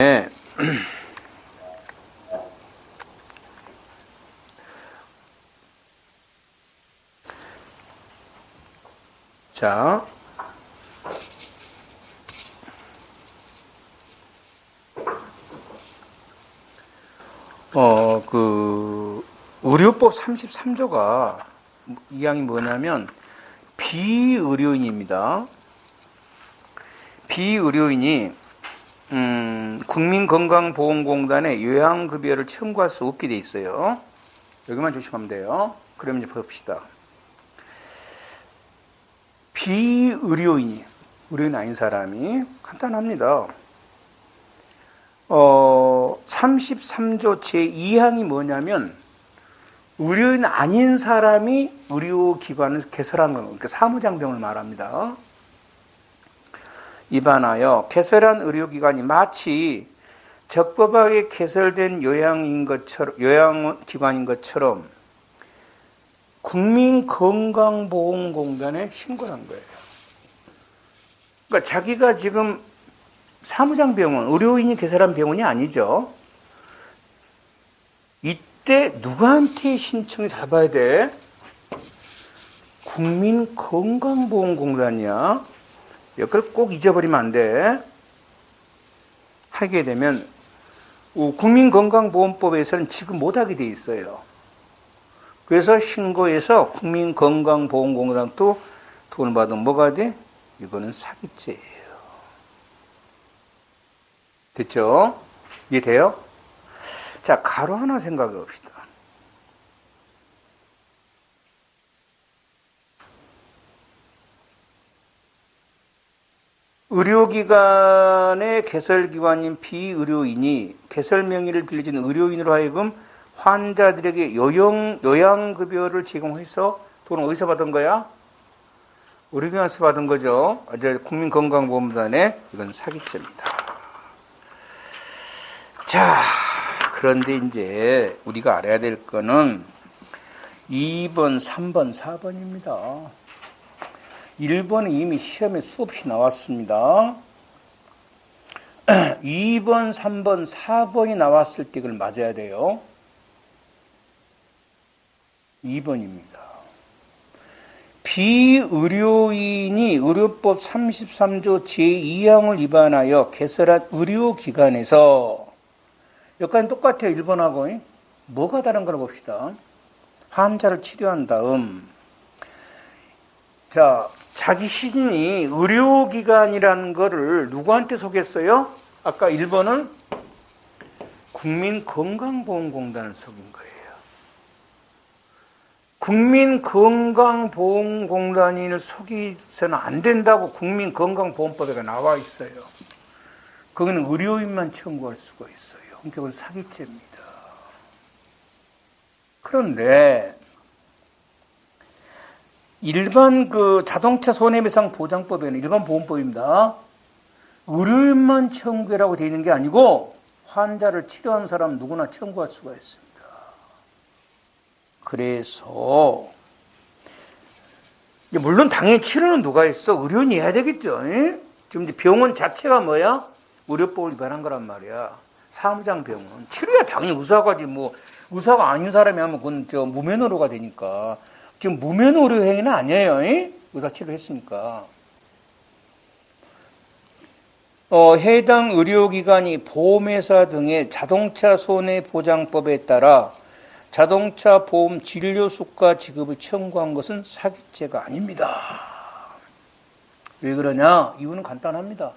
네. 자, 의료법 33조가 이항이 뭐냐면, 비의료인입니다. 비의료인이, 국민건강보험공단에 요양급여를 청구할 수 없게 돼 있어요. 여기만 조심하면 돼요. 그럼 이제 봅시다. 비의료인이, 의료인 아닌 사람이 간단합니다. 33조 제2항이 뭐냐면, 의료인 아닌 사람이 의료기관을 개설한 건, 그러니까 사무장병을 말합니다. 입안하여 개설한 의료기관이 마치 적법하게 개설된 요양기관인 것처럼 국민건강보험공단에 신고를 한 거예요. 그러니까 자기가 지금 사무장병원, 의료인이 개설한 병원이 아니죠. 이때 누구한테 신청을 잡아야 돼? 국민건강보험공단이야. 이걸 꼭 잊어버리면 안 돼. 하게 되면 국민건강보험법에서는 지금 못하게 돼 있어요. 그래서 신고해서 국민건강보험공단도 돈을 받으면 뭐가 돼? 이거는 사기죄예요. 됐죠? 이해돼요? 자, 가로 하나 생각해 봅시다. 의료기관의 개설기관인 비의료인이 개설 명의를 빌려준 의료인으로 하여금 환자들에게 요양급여를 제공해서 돈을 어디서 받은 거야? 의료기관에서 받은 거죠. 이제 국민건강보험단에 이건 사기죄입니다. 자, 그런데 이제 우리가 알아야 될 거는 2번, 3번, 4번입니다. 1번은 이미 시험에 수없이 나왔습니다. 2번, 3번, 4번이 나왔을 때 이걸 맞아야 돼요. 2번입니다. 비의료인이 의료법 33조 제2항을 위반하여 개설한 의료기관에서 여기까지 똑같아요. 1번하고. 뭐가 다른 거라 봅시다. 환자를 치료한 다음 자, 자기 신이 의료기관이라는 거를 누구한테 속였어요? 아까 1번은 국민건강보험공단을 속인 거예요. 국민건강보험공단을 속이서는 안 된다고 국민건강보험법에 나와 있어요. 거기는 의료인만 청구할 수가 있어요. 그러니까 그건 사기죄입니다. 그런데 일반 자동차 손해배상 보장법에는 일반 보험법입니다. 의료인만 청구라고 되어 있는 게 아니고 환자를 치료한 사람 누구나 청구할 수가 있습니다. 그래서 물론 당연히 치료는 누가 했어? 의료인이 해야 되겠죠. 지금 이제 병원 자체가 뭐야? 의료법을 위반한 거란 말이야. 사무장 병원. 치료야 당연히 의사가 하지 의사가 아닌 사람이 하면 그건 무면허로가 되니까. 지금 무면허 행위는 아니에요. 의사 치료했으니까. 해당 의료기관이 보험회사 등의 자동차 손해보장법에 따라 자동차 보험 진료수가 지급을 청구한 것은 사기죄가 아닙니다. 왜 그러냐? 이유는 간단합니다.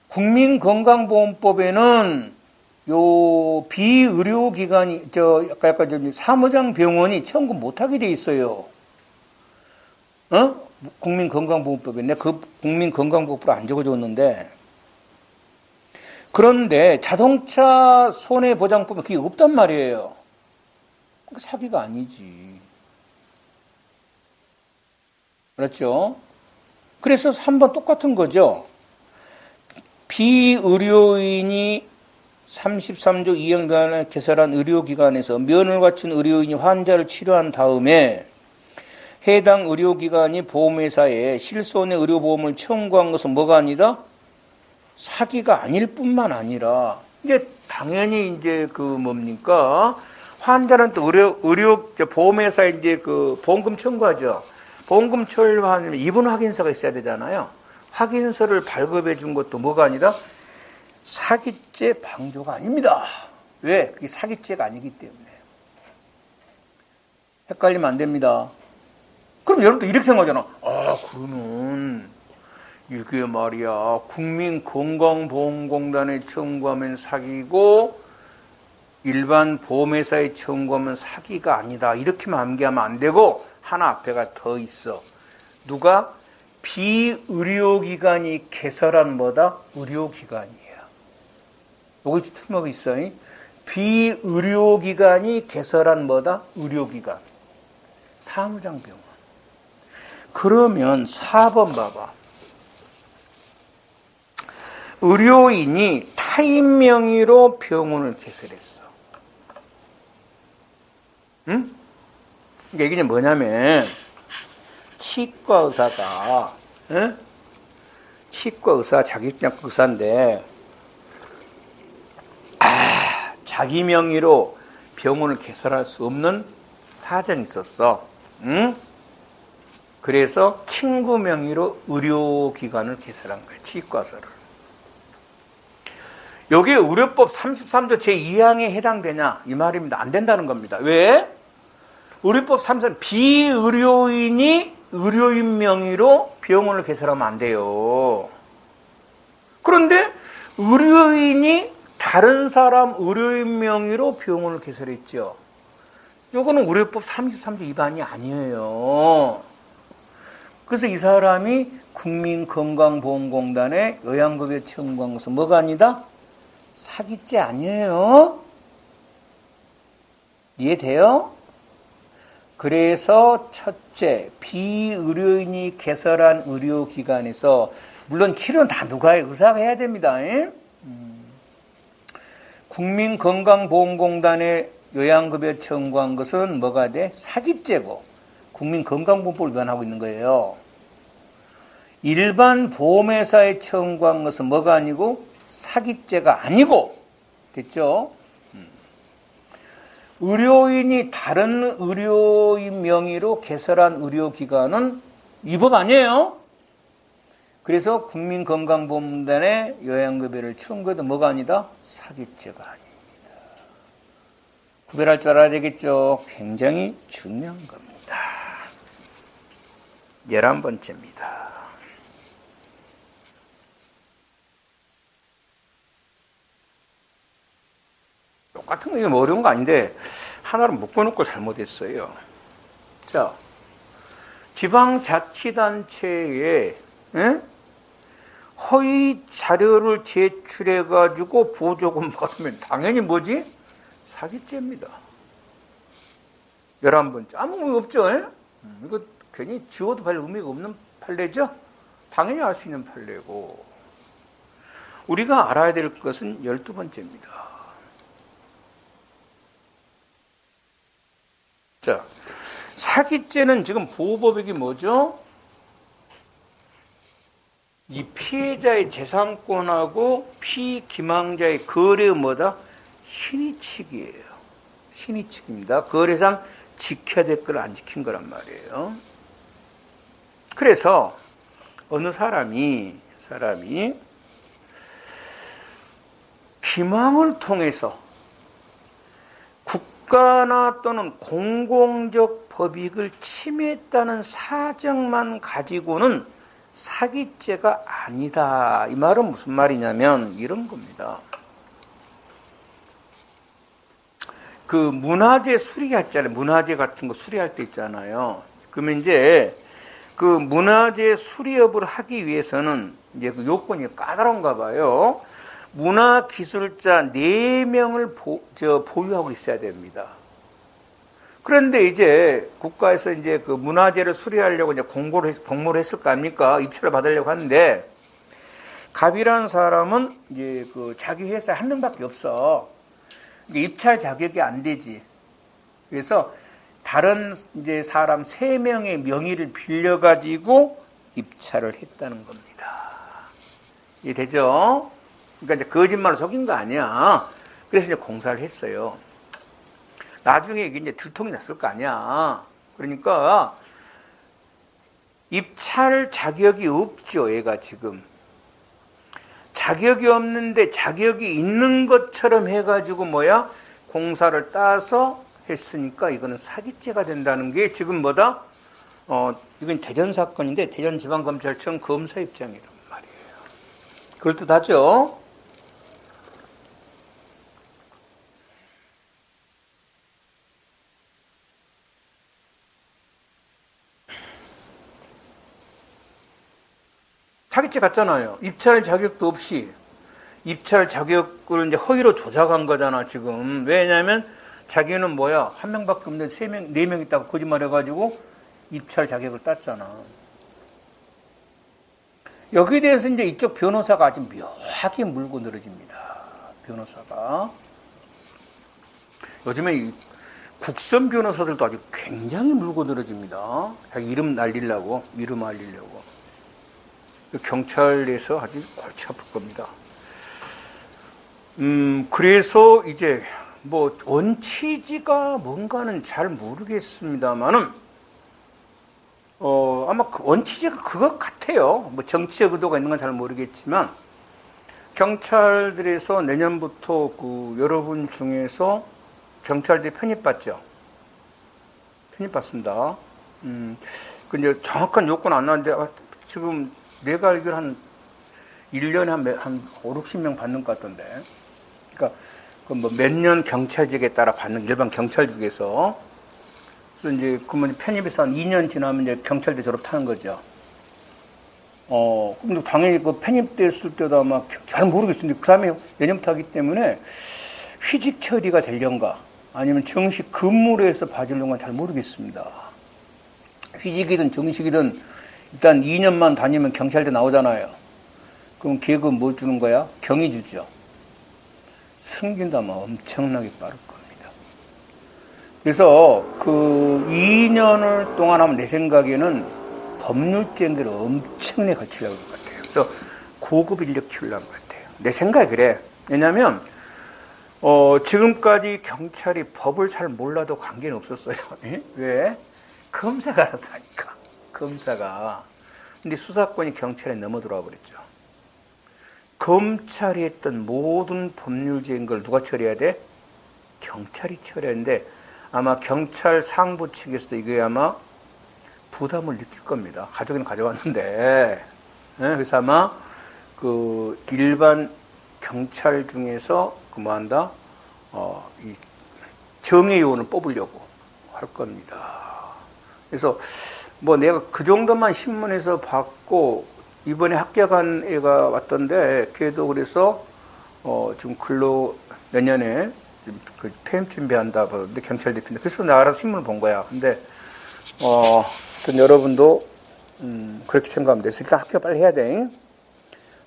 국민건강보험법에는 요 비의료기관이 약간 사무장 병원이 청구 못하게 돼 있어요. 국민건강보험법에 내가 그 국민건강보험법을 안 적어줬는데 그런데 자동차 손해보장법은 그게 없단 말이에요. 사기가 아니지. 그렇죠? 그래서 3번 똑같은 거죠. 비의료인이 33조 2항단에 개설한 의료기관에서 면허를 갖춘 의료인이 환자를 치료한 다음에 해당 의료기관이 보험회사에 실손의 의료보험을 청구한 것은 뭐가 아니다? 사기가 아닐 뿐만 아니라 이제 당연히 이제 그 뭡니까? 환자는 또 보험회사에 이제 그 보험금 청구하죠. 보험금 청구하면 입원 확인서가 있어야 되잖아요. 확인서를 발급해 준 것도 뭐가 아니라 사기죄 방조가 아닙니다. 왜? 그게 사기죄가 아니기 때문에. 헷갈리면 안 됩니다. 그럼 여러분도 이렇게 생각하잖아. 아, 그러면 이게 말이야 국민건강보험공단에 청구하면 사기고 일반 보험회사에 청구하면 사기가 아니다. 이렇게만 암기하면 안 되고 하나 앞에가 더 있어. 누가? 비의료기관이 개설한 뭐다? 의료기관이에요. 여기 틀림없이 있어. 비의료기관이 개설한 뭐다? 의료기관. 사무장병원. 그러면 4번 봐봐. 의료인이 타인 명의로 병원을 개설했어. 응? 그러니까 이게 뭐냐면 치과 의사가 치과 의사 자격증 의사인데 자기 명의로 병원을 개설할 수 없는 사정이 있었어. 응? 그래서 친구 명의로 의료기관을 개설한 거예요. 치과서를. 여기에 의료법 33조 제2항에 해당되냐? 이 말입니다. 안 된다는 겁니다. 왜? 의료법 33 비의료인이 의료인 명의로 병원을 개설하면 안 돼요. 그런데 의료인이 다른 사람 의료인 명의로 병원을 개설했죠. 이거는 의료법 33조 위반이 아니에요. 그래서 이 사람이 국민건강보험공단에 요양급여 청구한 것은 뭐가 아니다? 사기죄 아니에요. 이해돼요? 그래서 첫째, 비의료인이 개설한 의료기관에서 물론 치료는 다 누가 해요? 의사가 해야 됩니다. 국민건강보험공단에 요양급여 청구한 것은 뭐가 돼? 사기죄고 국민건강보험법을 위반하고 있는 거예요. 일반 보험회사에 청구한 것은 뭐가 아니고 사기죄가 아니고 됐죠? 의료인이 다른 의료인 명의로 개설한 의료기관은 위법 아니에요. 그래서 국민건강보험단에 요양급여를 청구해도 뭐가 아니다? 사기죄가 아닙니다. 구별할 줄 알아야 되겠죠? 굉장히 중요한 겁니다. 11번째입니다. 똑같은 거 이거 어려운 거 아닌데 하나를 묶어놓고 잘못했어요. 자, 지방자치단체에 허위 자료를 제출해가지고 보조금 받으면 당연히 뭐지? 사기죄입니다. 11번째. 아무 의미 없죠? 이거 괜히 지워도 별 의미가 없는 판례죠? 당연히 알 수 있는 판례고. 우리가 알아야 될 것은 12번째입니다. 자, 사기죄는 지금 보호법익이 뭐죠? 이 피해자의 재산권하고 피기망자의 거래의 뭐다? 신의칙이에요. 신의칙입니다. 거래상 지켜야 될 걸 안 지킨 거란 말이에요. 그래서 어느 사람이 기망을 통해서 국가나 또는 공공적 법익을 침해했다는 사정만 가지고는 사기죄가 아니다. 이 말은 무슨 말이냐면 이런 겁니다. 그 문화재 수리했잖아요. 문화재 같은 거 수리할 때 있잖아요. 그러면 이제 그 문화재 수리업을 하기 위해서는 이제 그 요건이 까다로운가 봐요. 문화기술자 4명을 보유하고 있어야 됩니다. 그런데 이제 국가에서 이제 그 문화재를 수리하려고 이제 공모를 했을 거 아닙니까? 입찰을 받으려고 하는데, 갑이라는 사람은 이제 그 자기 회사에 한 명밖에 없어. 입찰 자격이 안 되지. 그래서 다른 이제 사람 3명의 명의를 빌려가지고 입찰을 했다는 겁니다. 이해되죠? 그러니까 이제 거짓말로 속인 거 아니야. 그래서 이제 공사를 했어요. 나중에 이게 이제 들통이 났을 거 아니야. 그러니까 입찰 자격이 없죠, 얘가 지금. 자격이 없는데 자격이 있는 것처럼 해가지고 뭐야? 공사를 따서 했으니까 이거는 사기죄가 된다는 게 지금 뭐다? 이건 대전 사건인데 대전지방검찰청 검사 입장이란 말이에요. 그럴듯하죠? 사기죄 같잖아요. 입찰 자격도 없이 입찰 자격을 이제 허위로 조작한 거잖아, 지금. 왜냐면 자기는 뭐야? 한 명밖에 없는데 세 명, 네 명 있다고 거짓말 해가지고 입찰 자격을 땄잖아. 여기에 대해서 이제 이쪽 변호사가 아주 묘하게 물고 늘어집니다. 변호사가. 요즘에 이 국선 변호사들도 아주 굉장히 물고 늘어집니다. 자기 이름 날리려고, 이름 알리려고. 경찰에서 아주 골치 아플 겁니다. 그래서 이제 뭐 원치지가 뭔가는 잘 모르겠습니다만은 아마 그 원치지가 그것 같아요. 뭐 정치적 의도가 있는 건 잘 모르겠지만 경찰들에서 내년부터 그 여러분 중에서 경찰들이 편입받죠. 편입받습니다. 근데 정확한 요건 안 나왔는데 지금 내가 알기로 한 1년에 한 5, 60명 받는 것 같던데. 그러니까 그 뭐 몇 년 경찰직에 따라 받는 일반 경찰직에서. 그래서 이제 그러면 편입해서 한 2년 지나면 이제 경찰대 졸업하는 거죠. 근데 당연히 그 편입됐을 때도 아마 잘 모르겠습니다. 그 다음에 내년부터 하기 때문에 휴직 처리가 되려는가 아니면 정식 근무로 해서 봐주려는 건 잘 모르겠습니다. 휴직이든 정식이든 일단 2년만 다니면 경찰대 나오잖아요. 그럼 계급 뭐 주는 거야? 경위 주죠. 승진도 아마 엄청나게 빠를 겁니다. 그래서 그 2년을 동안 하면 내 생각에는 법률제 연결을 엄청나게 거치려고 할 것 같아요. 그래서 고급 인력 키우려는 것 같아요. 내 생각이 그래. 왜냐면 지금까지 경찰이 법을 잘 몰라도 관계는 없었어요. 왜? 검사가 알아서 하니까. 검사가. 근데 수사권이 경찰에 넘어 들어와 버렸죠. 검찰이 했던 모든 법률적인 걸 누가 처리해야 돼? 경찰이 처리하는데 아마 경찰 상부 측에서도 이게 아마 부담을 느낄 겁니다. 가져기는 가져왔는데. 그래서 아마 그 일반 경찰 중에서 그 뭐한다? 이 정예요원을 뽑으려고 할 겁니다. 그래서 뭐 내가 그 정도만 신문에서 봤고 이번에 합격한 애가 왔던데 걔도 그래서 지금 근로 내년에 그 폐임 준비한다 그러는데 경찰 대표인데 그래서 내가 알아서 신문을 본 거야. 근데 여러분도 그렇게 생각하면 돼. 그러니까 합격 빨리 해야 돼.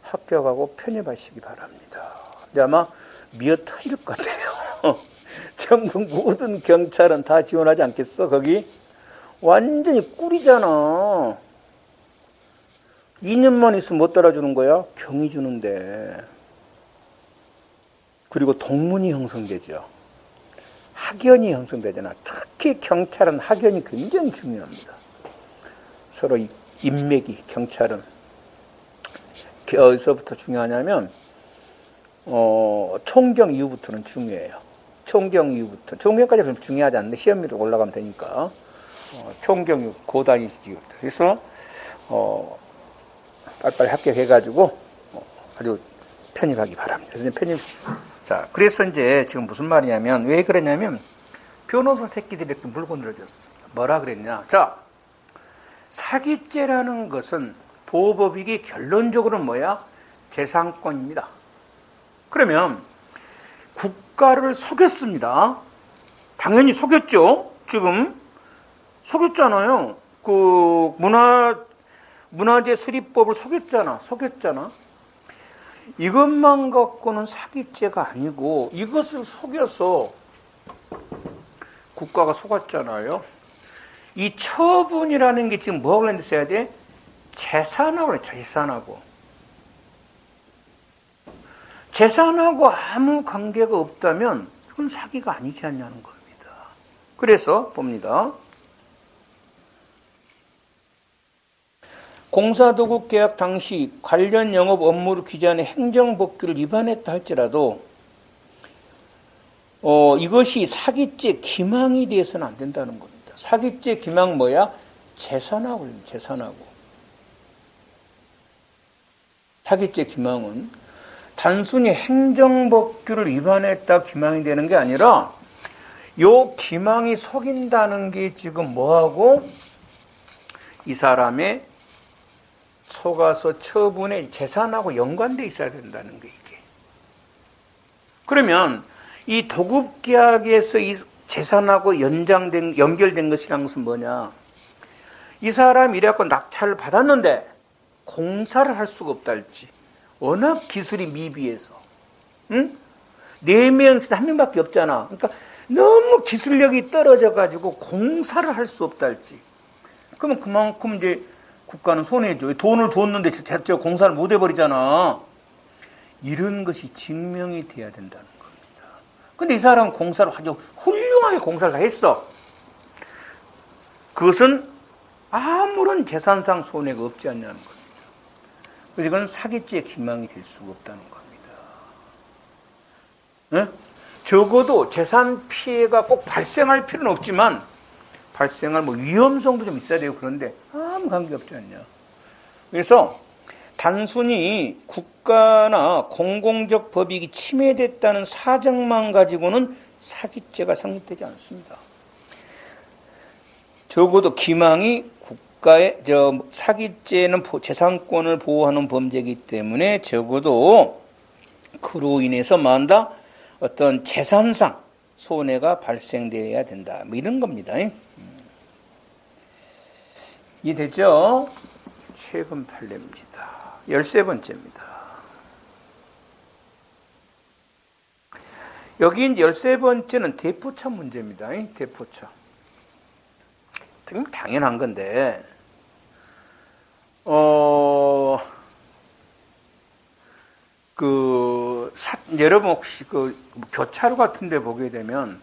합격하고 편입하시기 바랍니다. 근데 아마 미어 터질 것 같아요. 전국 모든 경찰은 다 지원하지 않겠어? 거기 완전히 꿀이잖아. 2년만 있으면 못 따라주는 거야? 경위 주는데. 그리고 동문이 형성되죠. 학연이 형성되잖아. 특히 경찰은 학연이 굉장히 중요합니다. 서로 인맥이, 경찰은. 어디서부터 중요하냐면, 총경 이후부터는 중요해요. 총경 이후부터. 총경까지 는 중요하지 않는데, 시험으로 올라가면 되니까. 총경 이후, 고단위 지부터. 그래서, 빨리빨리 합격해가지고, 아주 편입하기 바랍니다. 그래서 편입, 자, 그래서 이제 지금 무슨 말이냐면, 왜 그러냐면, 변호사 새끼들이 이렇게 물고 늘어졌습니다. 뭐라 그랬냐. 자, 사기죄라는 것은 보호법익이 결론적으로 뭐야? 재산권입니다. 그러면 국가를 속였습니다. 당연히 속였죠. 지금 속였잖아요. 그 문화재 수립법을 속였잖아. 이것만 갖고는 사기죄가 아니고 이것을 속여서 국가가 속았잖아요. 이 처분이라는 게 지금 뭐가 관련돼서 해야 돼? 재산하고 재산하고. 재산하고 아무 관계가 없다면 그건 사기가 아니지 않냐는 겁니다. 그래서 봅니다. 공사도급 계약 당시 관련 영업 업무를 규제하는 행정법규를 위반했다 할지라도 이것이 사기죄 기망이 돼서는 안 된다는 겁니다. 사기죄 기망 뭐야? 재산하고. 사기죄 기망은 단순히 행정법규를 위반했다 기망이 되는 게 아니라 요 기망이 속인다는 게 지금 뭐하고 이 사람의 속아서 처분의 재산하고 연관돼 있어야 된다는 게 이게. 그러면 이 도급계약에서 이 재산하고 연결된 것이란 것은 뭐냐? 이 사람이 이래갖고 낙찰을 받았는데 공사를 할 수가 없다 할지. 워낙 기술이 미비해서. 응? 4명, 한 명밖에 없잖아. 그러니까 너무 기술력이 떨어져가지고 공사를 할 수 없다 할지. 그러면 그만큼 이제 국가는 손해죠. 돈을 줬는데 저 공사를 못 해버리잖아. 이런 것이 증명이 돼야 된다는 겁니다. 근데 이 사람은 공사를 아주 훌륭하게 공사를 다 했어. 그것은 아무런 재산상 손해가 없지 않냐는 겁니다. 그래서 이건 사기죄 기망이 될 수가 없다는 겁니다. 네? 적어도 재산 피해가 꼭 발생할 필요는 없지만 발생할 위험성도 좀 있어야 되고 그런데 아무 관계없지 않냐. 그래서 단순히 국가나 공공적 법익이 침해됐다는 사정만 가지고는 사기죄가 성립되지 않습니다. 적어도 기망이 국가의 사기죄는 재산권을 보호하는 범죄이기 때문에 적어도 그로 인해서 만다 어떤 재산상 손해가 발생되어야 된다. 이런 겁니다. 이해되죠? 최근 판례입니다. 13번째입니다. 여기 13번째는 대포차 문제입니다. 대포차. 당연한 건데, 여러분 혹시 교차로 같은 데 보게 되면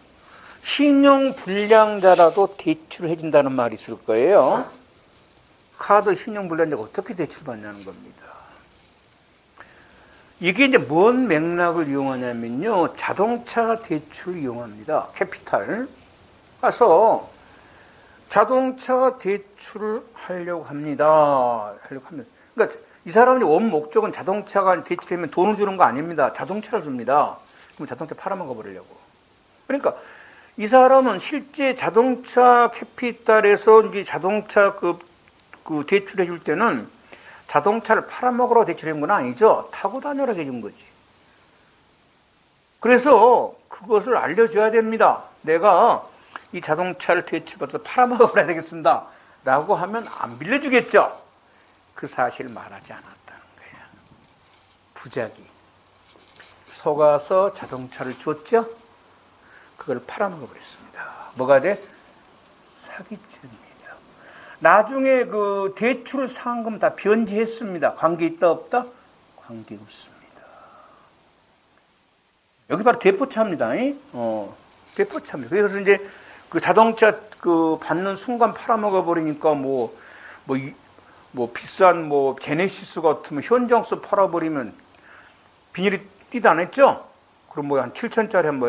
신용 불량자라도 대출을 해준다는 말이 있을 거예요. 카드 신용 불량자가 어떻게 대출받냐는 겁니다. 이게 이제 뭔 맥락을 이용하냐면요. 자동차 대출을 이용합니다. 캐피탈. 가서 자동차 대출을 하려고 합니다. 그러니까 이 사람의 원 목적은 자동차가 대출되면 돈을 주는 거 아닙니다. 자동차를 줍니다. 그럼 자동차 팔아먹어 버리려고. 그러니까 이 사람은 실제 자동차 캐피탈에서 이제 자동차 그 대출해 줄 때는 자동차를 팔아먹으러 대출해 준 건 아니죠. 타고 다녀라 해준 거지. 그래서 그것을 알려줘야 됩니다. 내가 이 자동차를 대출받아서 팔아먹어야 되겠습니다. 라고 하면 안 빌려주겠죠. 그 사실을 말하지 않았다는 거예요. 부작위. 속아서 자동차를 줬죠. 그걸 팔아먹어 버렸습니다. 뭐가 돼? 사기죄입니다. 나중에 그 대출 상금 다 변제했습니다. 관계 있다 없다? 관계 없습니다. 여기 바로 대포차입니다. 대포차입니다. 그래서 이제 그 자동차 받는 순간 팔아먹어 버리니까 비싼 제네시스 같으면 현정수 팔아버리면 비닐이 띠도 안 했죠? 그럼 한 7천짜리 한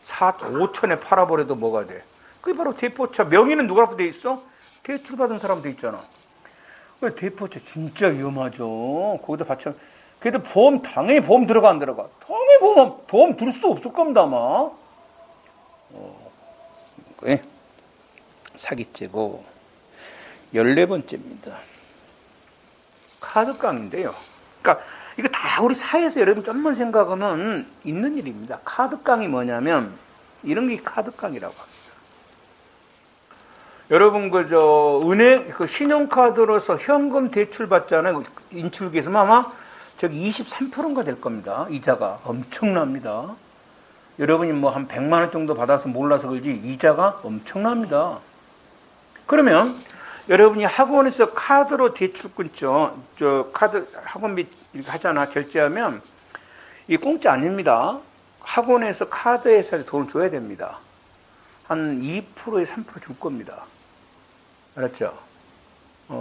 5천에 팔아버려도 뭐가 돼? 그게 바로 대포차. 명의는 누구라고 돼 있어? 대출받은 사람 돼 있잖아. 대포차 진짜 위험하죠. 거기다 받쳐. 그래도 당연히 보험 들어가 안 들어가? 당연히 보험 들 수도 없을 겁니다, 아마. 사기죄고 14번째입니다. 카드깡인데요. 그러니까 이거 다 우리 사회에서 여러분 좀만 생각하면 있는 일입니다. 카드깡이 뭐냐면 이런 게 카드깡이라고 합니다. 여러분 은행 신용카드로서 현금 대출 받잖아요. 인출기에서 아마 23%인가 될 겁니다. 이자가 엄청납니다. 여러분이 한 100만 원 정도 받아서 몰라서 그러지 이자가 엄청납니다. 그러면 여러분이 학원에서 카드로 대출 끊죠. 카드 학원비 하잖아. 결제하면 이 공짜 아닙니다. 학원에서 카드 회사에 돈을 줘야 됩니다. 한 2%에 3% 줄 겁니다. 알았죠?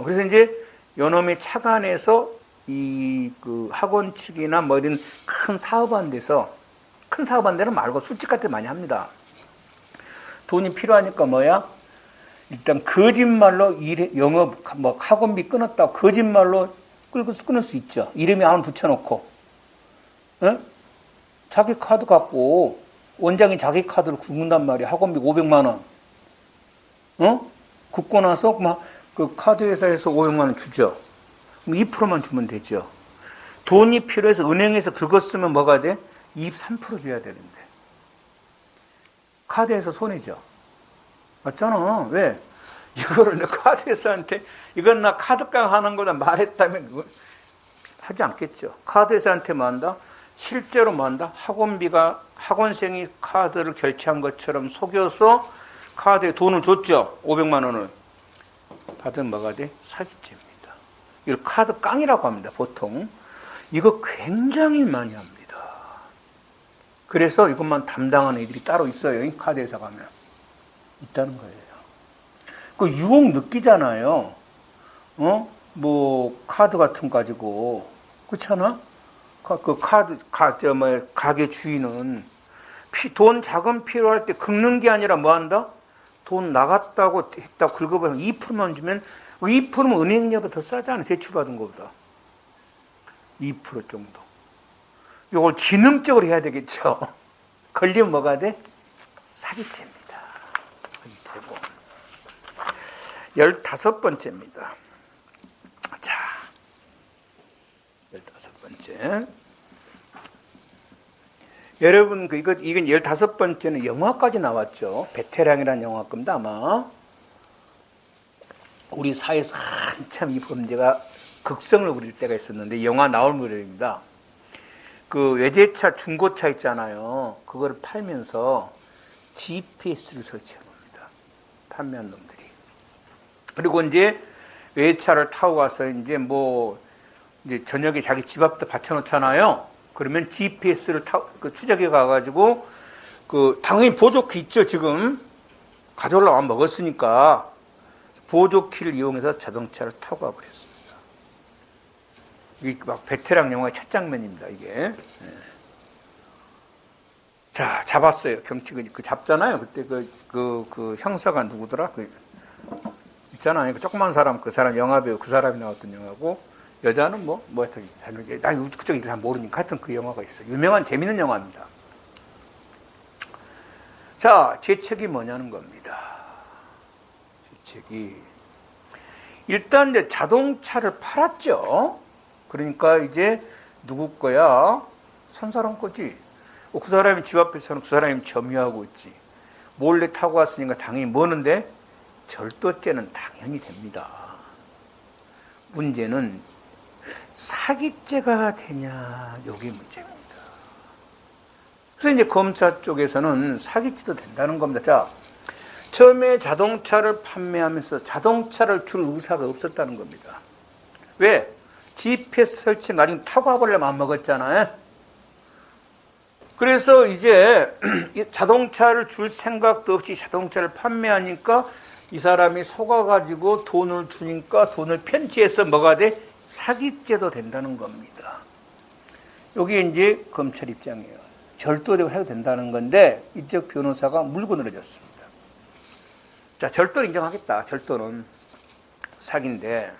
그래서 이제 요놈의 차관에서 그 학원 측이나 뭐 이런 큰 사업한 데서, 큰 사업한 데는 말고 술집 같은 데 많이 합니다. 돈이 필요하니까 뭐야? 일단 거짓말로 영업, 뭐 학원비 끊었다고 거짓말로 끊을 수 있죠. 이름이 안 붙여놓고. 어? 자기 카드 갖고 원장이 자기 카드를 긁는단 말이야. 학원비 500만 원. 긁고 나서 막 그 카드 회사에서 500만 원 주죠. 그럼 2%만 주면 되죠. 돈이 필요해서 은행에서 긁었으면 뭐가 돼? 23% 줘야 되는데. 카드에서 손해죠. 맞잖아. 왜? 이거를 내 카드 회사한테 이건 나 카드깡 하는 거다 말했다면 그거 하지 않겠죠. 카드 회사한테 뭐 한다? 실제로 뭐 한다? 학원비가 학원생이 카드를 결제한 것처럼 속여서 카드에 돈을 줬죠. 500만 원을. 받으면 뭐가 돼? 사기죄입니다. 이걸 카드 깡이라고 합니다. 보통. 이거 굉장히 많이 합니다. 그래서 이것만 담당하는 애들이 따로 있어요. 카드 회사 가면. 있다는 거예요. 그 유혹 느끼잖아요. 뭐 카드 같은 거 가지고. 그렇잖아? 그 가게 주인은 돈 자금 필요할 때 긁는 게 아니라 뭐 한다? 돈 나갔다고 했다고 긁어보면 2%만 주면 2%면 은행료가 더 싸잖아. 대출받은 것보다. 2% 정도. 이걸 지능적으로 해야 되겠죠. 걸리면 뭐가 돼? 사기죄입니다. 사기죄고. 15번째입니다. 자, 15번째. 여러분, 이건 15번째는 영화까지 나왔죠. 베테랑이라는 영화 겁니다, 아마. 우리 사회에서 한참 이 범죄가 극성을 부릴 때가 있었는데, 영화 나올 무렵입니다. 그 외제차, 중고차 있잖아요. 그거를 팔면서 GPS를 설치한 겁니다. 판매한 놈들이. 그리고 이제 외제차를 타고 가서 이제 저녁에 자기 집 앞에 받쳐놓잖아요. 그러면 GPS를 추적해 가가지고, 당연히 보조키 있죠, 지금. 가져올라와 먹었으니까. 보조키를 이용해서 자동차를 타고 가버렸습니다. 이게 막 베테랑 영화의 첫 장면입니다, 이게. 네. 자, 잡았어요. 경치가 잡잖아요. 그때 그 형사가 누구더라? 있잖아요. 그 조그만 사람, 그 사람 영화배우, 그 사람이 나왔던 영화고, 여자는 나 그쪽 얘기 잘 모르니까 하여튼 그 영화가 있어요. 유명한 재밌는 영화입니다. 자, 제 책이 뭐냐는 겁니다. 제 책이. 일단 이제 자동차를 팔았죠. 그러니까 이제 누구 거야? 산 사람 거지. 그 사람이 집 앞에서는 그 사람이 점유하고 있지. 몰래 타고 왔으니까 당연히 뭐는데? 절도죄는 당연히 됩니다. 문제는 사기죄가 되냐, 요게 문제입니다. 그래서 이제 검사 쪽에서는 사기죄도 된다는 겁니다. 자, 처음에 자동차를 판매하면서 자동차를 줄 의사가 없었다는 겁니다. 왜? GPS 설치 나중에 타고 와보려면 안 먹었잖아요. 그래서 이제 자동차를 줄 생각도 없이 자동차를 판매하니까 이 사람이 속아가지고 돈을 주니까 돈을 편취해서 뭐가 돼? 사기죄도 된다는 겁니다. 여기 이제 검찰 입장이에요. 절도되고 해도 된다는 건데 이쪽 변호사가 물고 늘어졌습니다. 자, 절도를 인정하겠다. 절도는 사기인데,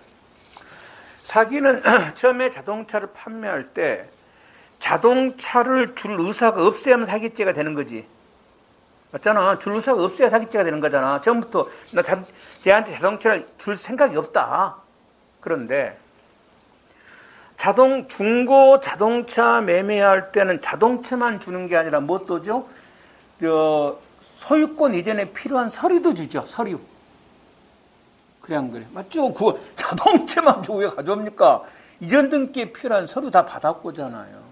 사기는 처음에 자동차를 판매할 때 자동차를 줄 의사가 없어야만 사기죄가 되는 거지. 맞잖아. 줄 의사가 없어야 사기죄가 되는 거잖아. 처음부터 쟤한테 자동차를 줄 생각이 없다. 그런데 중고 자동차 매매할 때는 자동차만 주는 게 아니라 뭐 또죠? 소유권 이전에 필요한 서류도 주죠. 서류. 그래 안 그래? 맞죠? 그거 자동차만 주고 왜 가져옵니까? 이전 등기에 필요한 서류 다 받았고잖아요.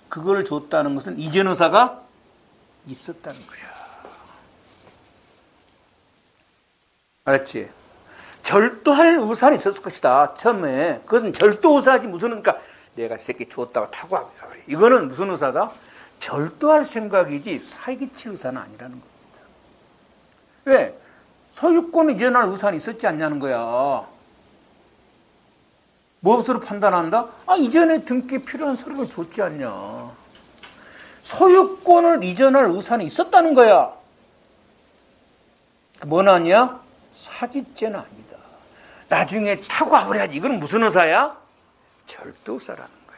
그걸 줬다는 것은 이전 의사가 있었다는 거야. 알았지? 절도할 의사는 있었을 것이다. 처음에. 그것은 절도 의사지 무슨, 그러니까 내가 이 새끼 죽었다고 타고하겠다. 이거는 무슨 의사다? 절도할 생각이지 사기칠 의사는 아니라는 겁니다. 왜? 소유권을 이전할 의사는 있었지 않냐는 거야. 무엇으로 판단한다? 이전에 등기에 필요한 서류를 줬지 않냐. 소유권을 이전할 의사는 있었다는 거야. 뭔 아니야? 사기죄는 아니다. 나중에 타고 와버려야지. 이건 무슨 의사야? 절도 의사라는 거야.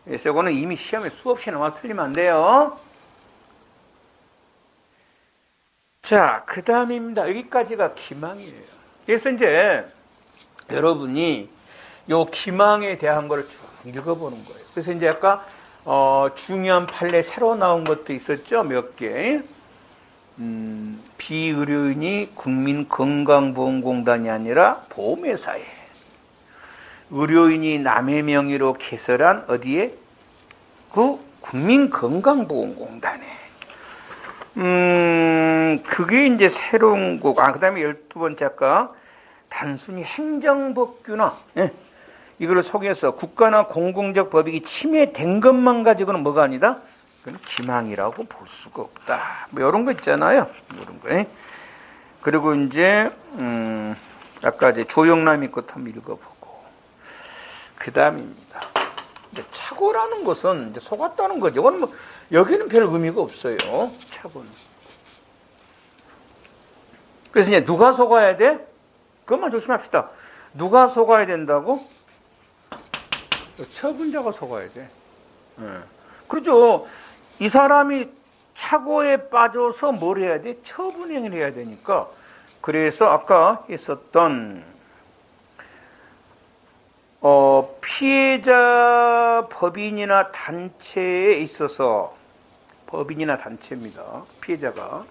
그래서 이거는 이미 시험에 수없이 나와 틀리면 안 돼요. 자, 그 다음입니다. 여기까지가 기망이에요. 그래서 이제 여러분이 요 기망에 대한 걸 쭉 읽어보는 거예요. 그래서 이제 아까 중요한 판례 새로 나온 것도 있었죠. 몇 개. 비의료인이 국민건강보험공단이 아니라 보험회사에, 의료인이 남의 명의로 개설한 어디에? 그 국민건강보험공단에. 그게 이제 새로운 거고. 그 다음에 12번째 아까 단순히 행정법규나, 이걸 속에서 국가나 공공적 법익이 침해된 것만 가지고는 뭐가 아니다? 그건 기망이라고 볼 수가 없다. 뭐 이런 거 있잖아요. 이런 거. 그리고 이제 아까 이제 조영남이 것 한번 읽어보고 그 다음입니다. 이제 착오라는 것은 이제 속았다는 거죠. 이건 뭐 여기는 별 의미가 없어요. 착오는. 그래서 이제 누가 속아야 돼? 그것만 조심합시다. 누가 속아야 된다고? 처분자가 속아야 돼. 그렇죠. 이 사람이 착오에 빠져서 뭘 해야 돼? 처분행위를 해야 되니까. 그래서 아까 있었던 피해자 법인이나 단체에 있어서, 법인이나 단체입니다. 피해자가,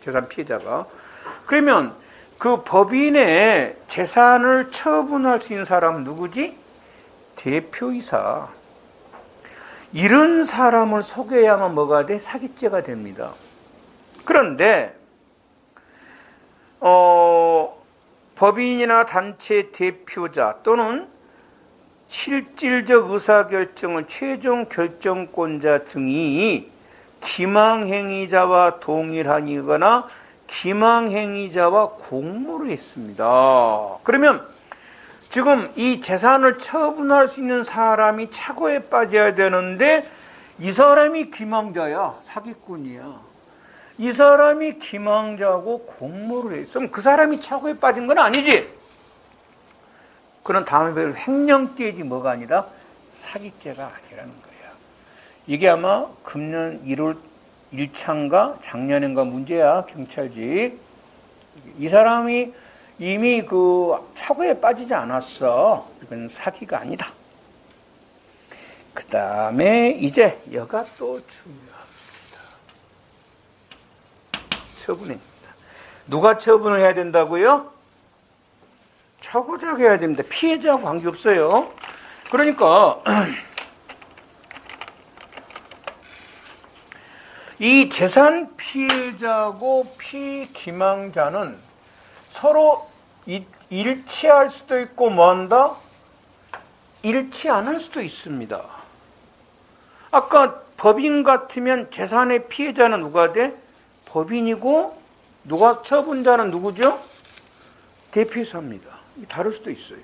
재산 피해자가. 그러면 그 법인의 재산을 처분할 수 있는 사람은 누구지? 대표이사. 이런 사람을 속여야만 뭐가 돼? 사기죄가 됩니다. 그런데 법인이나 단체 대표자 또는 실질적 의사결정을 최종 결정권자 등이 기망행위자와 동일하거나 기망행위자와 공모를 했습니다. 그러면 지금 이 재산을 처분할 수 있는 사람이 착오에 빠져야 되는데 이 사람이 기망자야. 사기꾼이야. 이 사람이 기망자하고 공모를 했으면 그 사람이 착오에 빠진 건 아니지. 그런 다음에 별 횡령죄지 뭐가 아니다? 사기죄가 아니라는 거야. 이게 아마 금년 1월 1차인가 작년인가 문제야. 경찰직. 이 사람이 이미 그 착오에 빠지지 않았어. 이건 사기가 아니다. 그 다음에 이제 여가 또 중요합니다. 처분입니다. 누가 처분을 해야 된다고요? 착오자가 해야 됩니다. 피해자하고 관계없어요. 그러니까 이 재산 피해자하고 피기망자는 서로 일치할 수도 있고 뭐한다? 일치 않을 수도 있습니다. 아까 법인 같으면 재산의 피해자는 누가 돼? 법인이고 누가 처분자는 누구죠? 대표이사입니다. 다를 수도 있어요.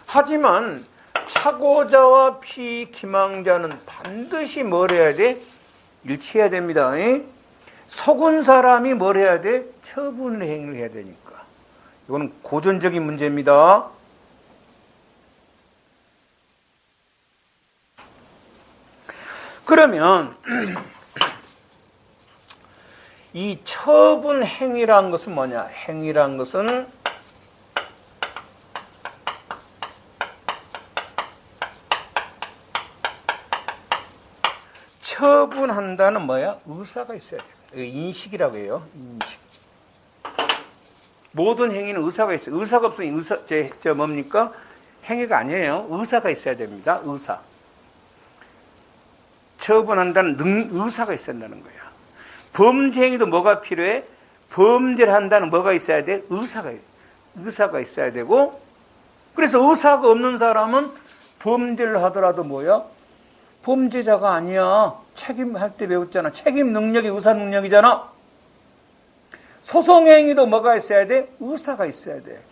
하지만 착오자와 피기망자는 반드시 뭘 해야 돼? 일치해야 됩니다. 속은 사람이 뭘 해야 돼? 처분 행위를 해야 되니까. 이거는 고전적인 문제입니다. 그러면 이 처분 행위란 것은 뭐냐? 행위란 것은 처분한다는 뭐야? 의사가 있어야 돼요. 인식이라고 해요. 인식. 모든 행위는 의사가 있어요. 의사가 없으면 뭡니까? 행위가 아니에요. 의사가 있어야 됩니다. 의사. 처분한다는 의사가 있어야 한다는 거야. 범죄 행위도 뭐가 필요해? 범죄를 한다는 뭐가 있어야 돼? 의사가 있어야 되고, 그래서 의사가 없는 사람은 범죄를 하더라도 뭐야? 범죄자가 아니야. 책임할 때 배웠잖아. 책임 능력이 의사 능력이잖아. 소송행위도 뭐가 있어야 돼? 의사가 있어야 돼.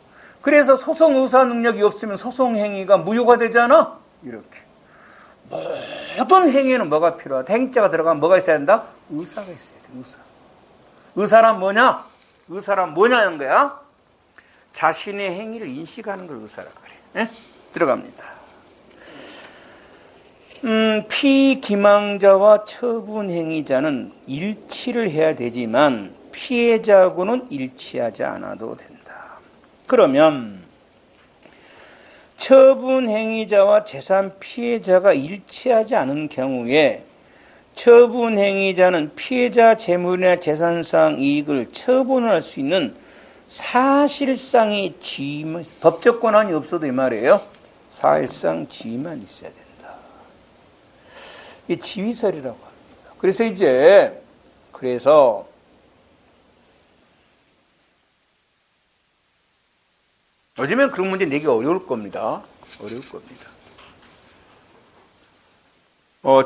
그래서 소송 의사 능력이 없으면 소송행위가 무효가 되잖아. 이렇게. 모든 행위에는 뭐가 필요하다? 행자가 들어가면 뭐가 있어야 된다? 의사가 있어야 돼. 의사. 의사란 뭐냐? 의사란 뭐냐는 거야? 자신의 행위를 인식하는 걸 의사라고 그래. 네? 들어갑니다. 피기망자와 처분행위자는 일치를 해야 되지만 피해자하고는 일치하지 않아도 된다. 그러면 처분행위자와 재산 피해자가 일치하지 않은 경우에 처분행위자는 피해자 재물이나 재산상 이익을 처분할 수 있는 사실상의 지위만, 법적 권한이 없어도 이 말이에요. 사실상 지위만 있어야 된다. 이 지위설이라고 합니다. 그래서 요즘엔 그런 문제 내기가 어려울 겁니다. 어려울 겁니다.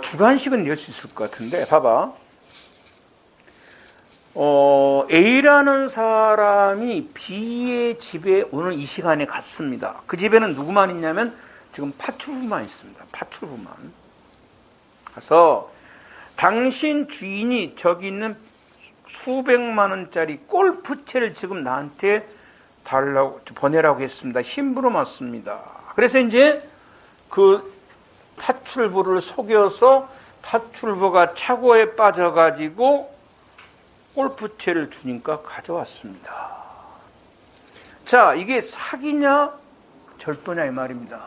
주관식은 낼 수 있을 것 같은데, 봐봐. A라는 사람이 B의 집에 오늘 이 시간에 갔습니다. 그 집에는 누구만 있냐면 지금 파출부만 있습니다. 파출부만. 그래서 당신 주인이 저기 있는 수백만 원짜리 골프채를 지금 나한테 보내라고 했습니다. 힘부로 맞습니다. 그래서 이제 그 파출부를 속여서 파출부가 차고에 빠져가지고 골프채를 주니까 가져왔습니다. 자, 이게 사기냐 절도냐 이 말입니다.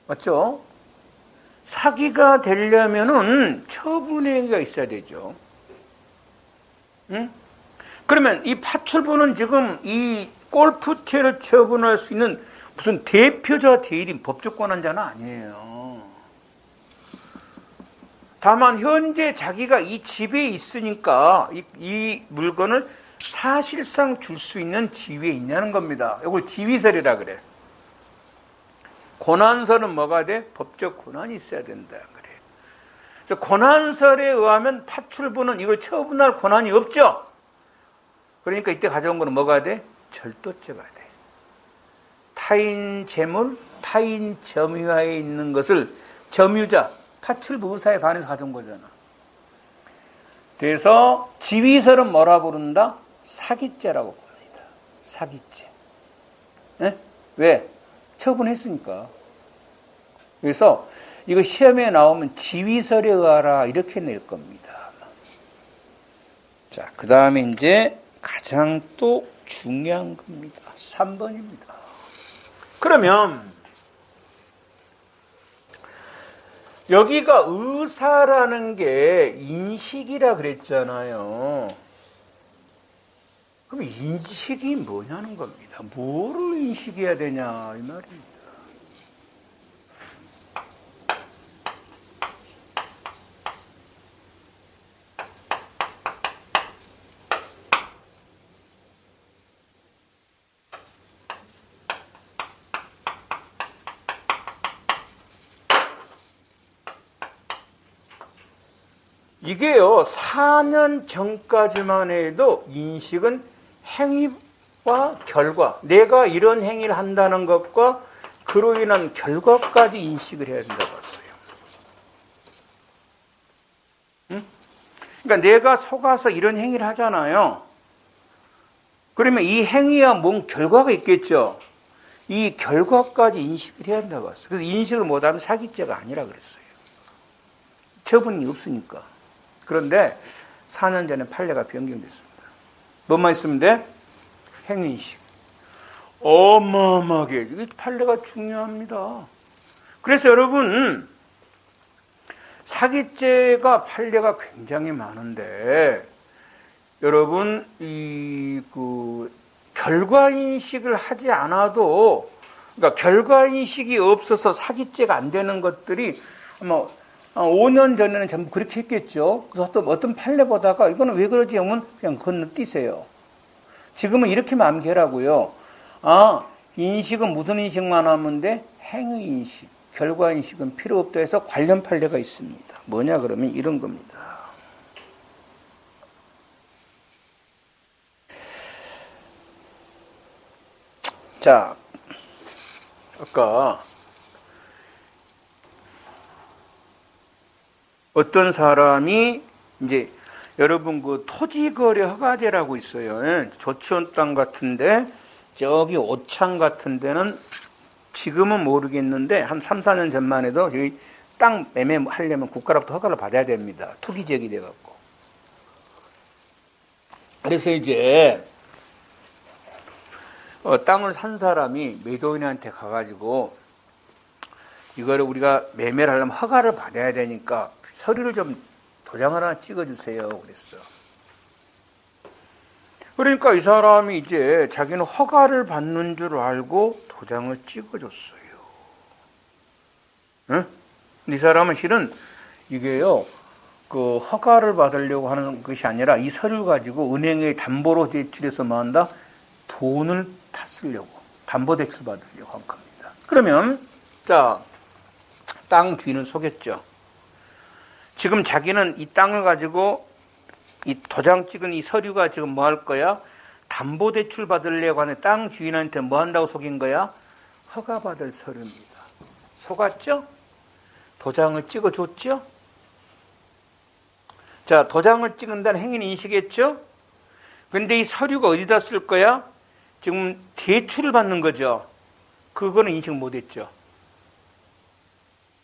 맞죠? 사기가 되려면은 처분행위가 있어야 되죠. 응? 그러면 이 파출부는 지금 이 골프채를 처분할 수 있는 무슨 대표자 대리인 법적 권한자는 아니에요. 다만 현재 자기가 이 집에 있으니까 이 물건을 사실상 줄 수 있는 지위에 있냐는 겁니다. 이걸 지위설이라 그래. 권한설은 뭐가 돼? 법적 권한이 있어야 된다 그래. 그래서 권한설에 의하면 파출부는 이걸 처분할 권한이 없죠. 그러니까 이때 가져온 거는 뭐가 돼? 절도죄가 돼. 타인 재물, 타인 점유하에 있는 것을 점유자, 파출부 의사에 반해서 가져온 거잖아. 그래서 지위설은 뭐라 부른다? 사기죄라고 부릅니다. 사기죄. 네? 왜? 처분했으니까. 그래서 이거 시험에 나오면 지위설에 의하라 이렇게 낼 겁니다. 자, 그 다음에 이제 가장 또 중요한 겁니다. 3번입니다. 그러면 여기가 의사라는 게 인식이라 그랬잖아요. 그럼 인식이 뭐냐는 겁니다. 뭐를 인식해야 되냐 이 말입니다. 이게요, 4년 전까지만 해도 인식은 행위와 결과, 내가 이런 행위를 한다는 것과 그로 인한 결과까지 인식을 해야 된다고 했어요. 응? 그러니까 내가 속아서 이런 행위를 하잖아요. 그러면 이 행위와 뭔 결과가 있겠죠. 이 결과까지 인식을 해야 된다고 했어요. 그래서 인식을 못하면 사기죄가 아니라 그랬어요. 처분이 없으니까. 그런데 4년 전에 판례가 변경됐습니다. 뭐만 있으면 돼? 행위인식. 어마어마하게 이 판례가 중요합니다. 그래서 여러분 사기죄가 판례가 굉장히 많은데 여러분 결과인식을 하지 않아도 그러니까 결과인식이 없어서 사기죄가 안 되는 것들이 뭐 5년 전에는 전부 그렇게 했겠죠. 그래서 또 어떤 판례 보다가 이거는 왜 그러지 하면 그냥 건너뛰세요. 지금은 이렇게 암기하라고요. 인식은 무슨 인식만 하면 돼? 행위인식. 결과인식은 필요 없다 해서 관련 판례가 있습니다. 뭐냐 그러면 이런 겁니다. 자, 아까 어떤 사람이 이제 여러분 그 토지거래 허가제라고 있어요. 조치원 땅 같은데 저기 오창 같은 데는 지금은 모르겠는데 한 3, 4년 전만 해도 저기 땅 매매하려면 국가로부터 허가를 받아야 됩니다. 투기제기 돼갖고. 그래서 이제 땅을 산 사람이 매도인한테 가가지고 이거를 우리가 매매를 하려면 허가를 받아야 되니까 서류를 좀 도장을 하나 찍어주세요. 그랬어. 그러니까 이 사람이 이제 자기는 허가를 받는 줄 알고 도장을 찍어줬어요. 응? 이 사람은 실은 이게요, 그 허가를 받으려고 하는 것이 아니라 이 서류 가지고 은행에 담보로 제출해서 뭐 한다? 돈을 다 쓰려고. 담보대출 받으려고 한 겁니다. 그러면, 자, 땅 주인을 속였죠. 지금 자기는 이 땅을 가지고 이 도장 찍은 이 서류가 지금 뭐 할 거야? 담보대출 받으려고 하는 땅 주인한테 뭐 한다고 속인 거야? 허가받을 서류입니다. 속았죠? 도장을 찍어줬죠? 자, 도장을 찍은다는 행위는 인식했죠? 근데 이 서류가 어디다 쓸 거야? 지금 대출을 받는 거죠? 그거는 인식 못했죠.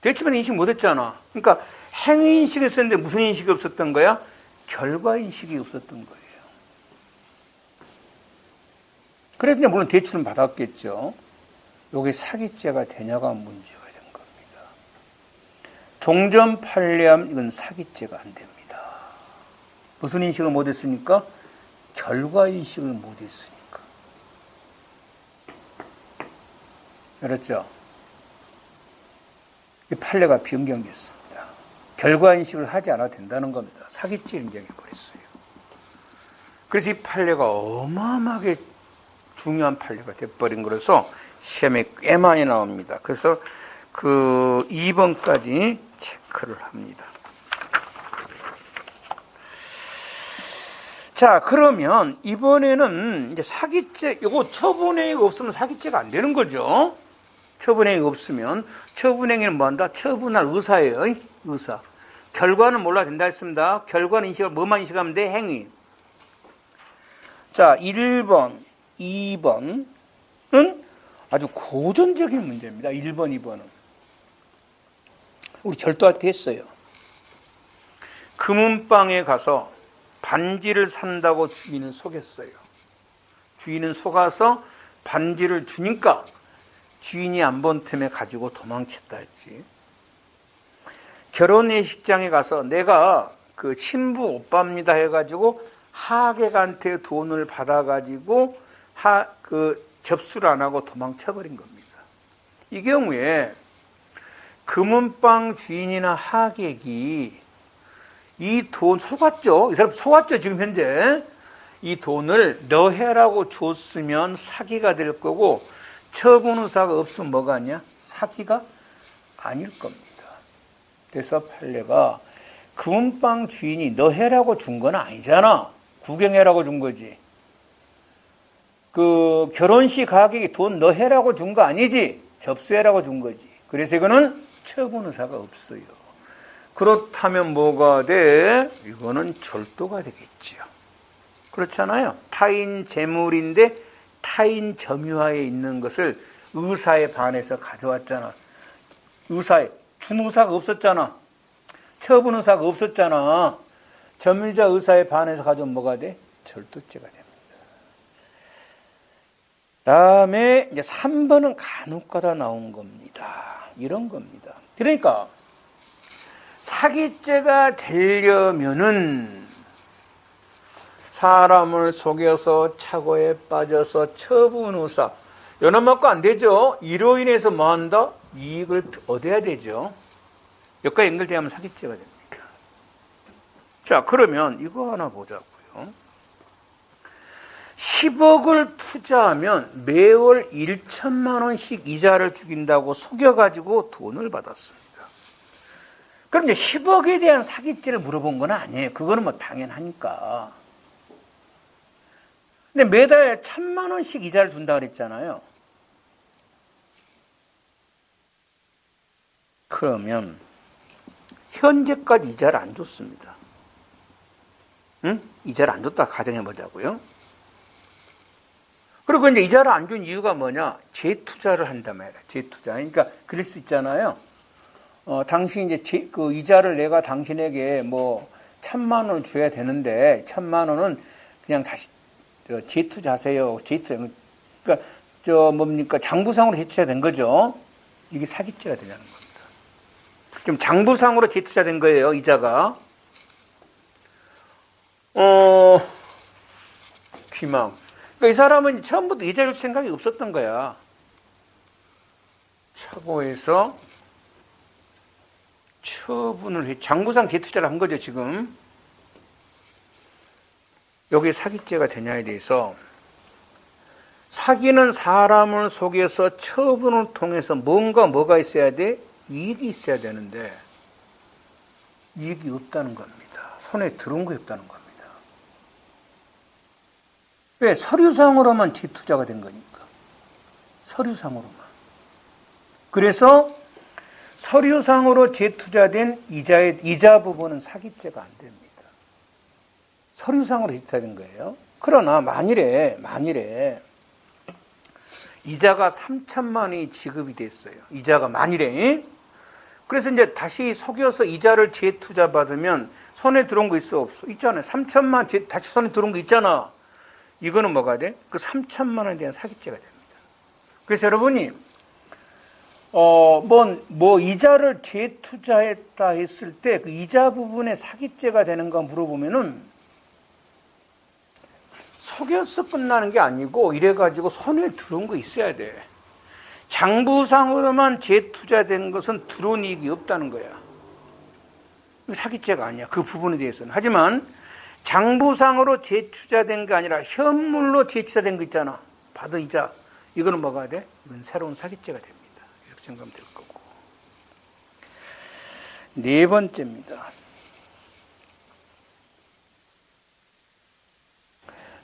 대출은 인식 못했잖아. 그러니까 행위인식을 썼는데 무슨 인식이 없었던 거야? 결과인식이 없었던 거예요. 그래서 이제 물론 대출은 받았겠죠. 이게 사기죄가 되냐가 문제가 된 겁니다. 종전 판례하면 이건 사기죄가 안 됩니다. 무슨 인식을 못했으니까? 결과인식을 못했으니까. 그렇죠? 이 판례가 변경됐습니다. 결과인식을 하지 않아도 된다는 겁니다. 사기죄 인정해버렸어요. 그래서 이 판례가 어마어마하게 중요한 판례가 돼버린 거라서 시험에 꽤 많이 나옵니다. 그래서 그 2번까지 체크를 합니다. 자, 그러면 이번에는 이제 사기죄, 요거 처분행위가 없으면 사기죄가 안 되는 거죠. 처분행위가 없으면. 처분행위는 뭐 한다? 처분할 의사예요. 의사. 결과는 몰라도 된다 했습니다. 결과는 인식을 뭐만 인식하면 돼? 행위. 자, 1번, 2번은 아주 고전적인 문제입니다. 1번, 2번은. 우리 절도할 때 했어요. 금은방에 가서 반지를 산다고 주인은 속였어요. 주인은 속아서 반지를 주니까 주인이 안 본 틈에 가지고 도망쳤다 했지. 결혼예식장에 가서 내가 그 신부 오빠입니다 해가지고 하객한테 돈을 받아가지고 접수를 안 하고 도망쳐버린 겁니다. 이 경우에 금은방 주인이나 하객이 이 돈 속았죠. 이 사람 속았죠. 지금 현재 이 돈을 너 해라고 줬으면 사기가 될 거고 처분의사가 없으면 뭐가 아니야? 사기가 아닐 겁니다. 그래서 판례가 금은방 주인이 너 해라고 준 건 아니잖아. 구경해라고 준 거지. 그 결혼식 하객이 돈 너 해라고 준 거 아니지. 접수해라고 준 거지. 그래서 이거는 처분의사가 없어요. 그렇다면 뭐가 돼? 이거는 절도가 되겠지요. 그렇잖아요. 타인 재물인데 타인 점유하에 있는 것을 의사에 반해서 가져왔잖아. 준 의사가 없었잖아. 처분 의사가 없었잖아. 점유자 의사에 반해서 가져온 뭐가 돼? 절도죄가 됩니다. 다음에 이제 3번은 간혹가다 나온 겁니다. 이런 겁니다. 그러니까 사기죄가 되려면은 사람을 속여서 착오에 빠져서 처분의사 연합 맞고 안 되죠. 이로 인해서 뭐 한다? 이익을 얻어야 되죠. 여기까지 연결되면 사기죄가 됩니다. 자, 그러면 이거 하나 보자고요. 10억을 투자하면 매월 1천만 원씩 이자를 죽인다고 속여가지고 돈을 받았습니다. 그럼 이제 10억에 대한 사기죄를 물어본 건 아니에요. 그거는 뭐 당연하니까. 근데 매달 1,000만 원씩 이자를 준다 그랬잖아요. 그러면 현재까지 이자를 안 줬습니다. 응? 이자를 안 줬다 가정해 보자고요. 그리고 이제 이자를 안 준 이유가 뭐냐? 재투자를 한단 말이야. 재투자. 그러니까 그럴 수 있잖아요. 당신 이제 그 이자를 내가 당신에게 뭐 1,000만 원을 줘야 되는데 1,000만 원은 그냥 다시 재투자하세요. 재투자. 그러니까 뭡니까? 장부상으로 재투자된 거죠. 이게 사기죄가 되냐는 겁니다. 지금 장부상으로 재투자된 거예요. 이자가. 귀망. 그러니까 이 사람은 처음부터 이자 줄 생각이 없었던 거야. 차고에서 처분을 해. 장부상 재투자를 한 거죠, 지금. 여기 사기죄가 되냐에 대해서 사기는 사람을 속여서 처분을 통해서 뭐가 있어야 돼? 이익이 있어야 되는데 이익이 없다는 겁니다. 손에 들어온 게 없다는 겁니다. 왜? 서류상으로만 재투자가 된 거니까. 서류상으로만. 그래서 서류상으로 재투자된 이자 부분은 사기죄가 안 됩니다. 서류상으로 재투자된 거예요. 그러나 만일에 이자가 3천만 원이 지급이 됐어요. 이자가 만일에. 그래서 이제 다시 속여서 이자를 재투자 받으면 손에 들어온 거 있어 없어? 있잖아요. 3천만 원 다시 손에 들어온 거 있잖아. 이거는 뭐가 돼? 그 3천만 원에 대한 사기죄가 됩니다. 그래서 여러분이 이자를 재투자했다 했을 때 그 이자 부분에 사기죄가 되는가 물어보면은 속여서 끝나는 게 아니고 이래가지고 손에 들어온 거 있어야 돼. 장부상으로만 재투자된 것은 들어온 이익이 없다는 거야. 사기죄가 아니야. 그 부분에 대해서는. 하지만 장부상으로 재투자된 게 아니라 현물로 재투자된 거 있잖아. 받은 이자. 이거는 뭐가 돼? 이건 새로운 사기죄가 됩니다. 이렇게 생각하면 될 거고. 네 번째입니다.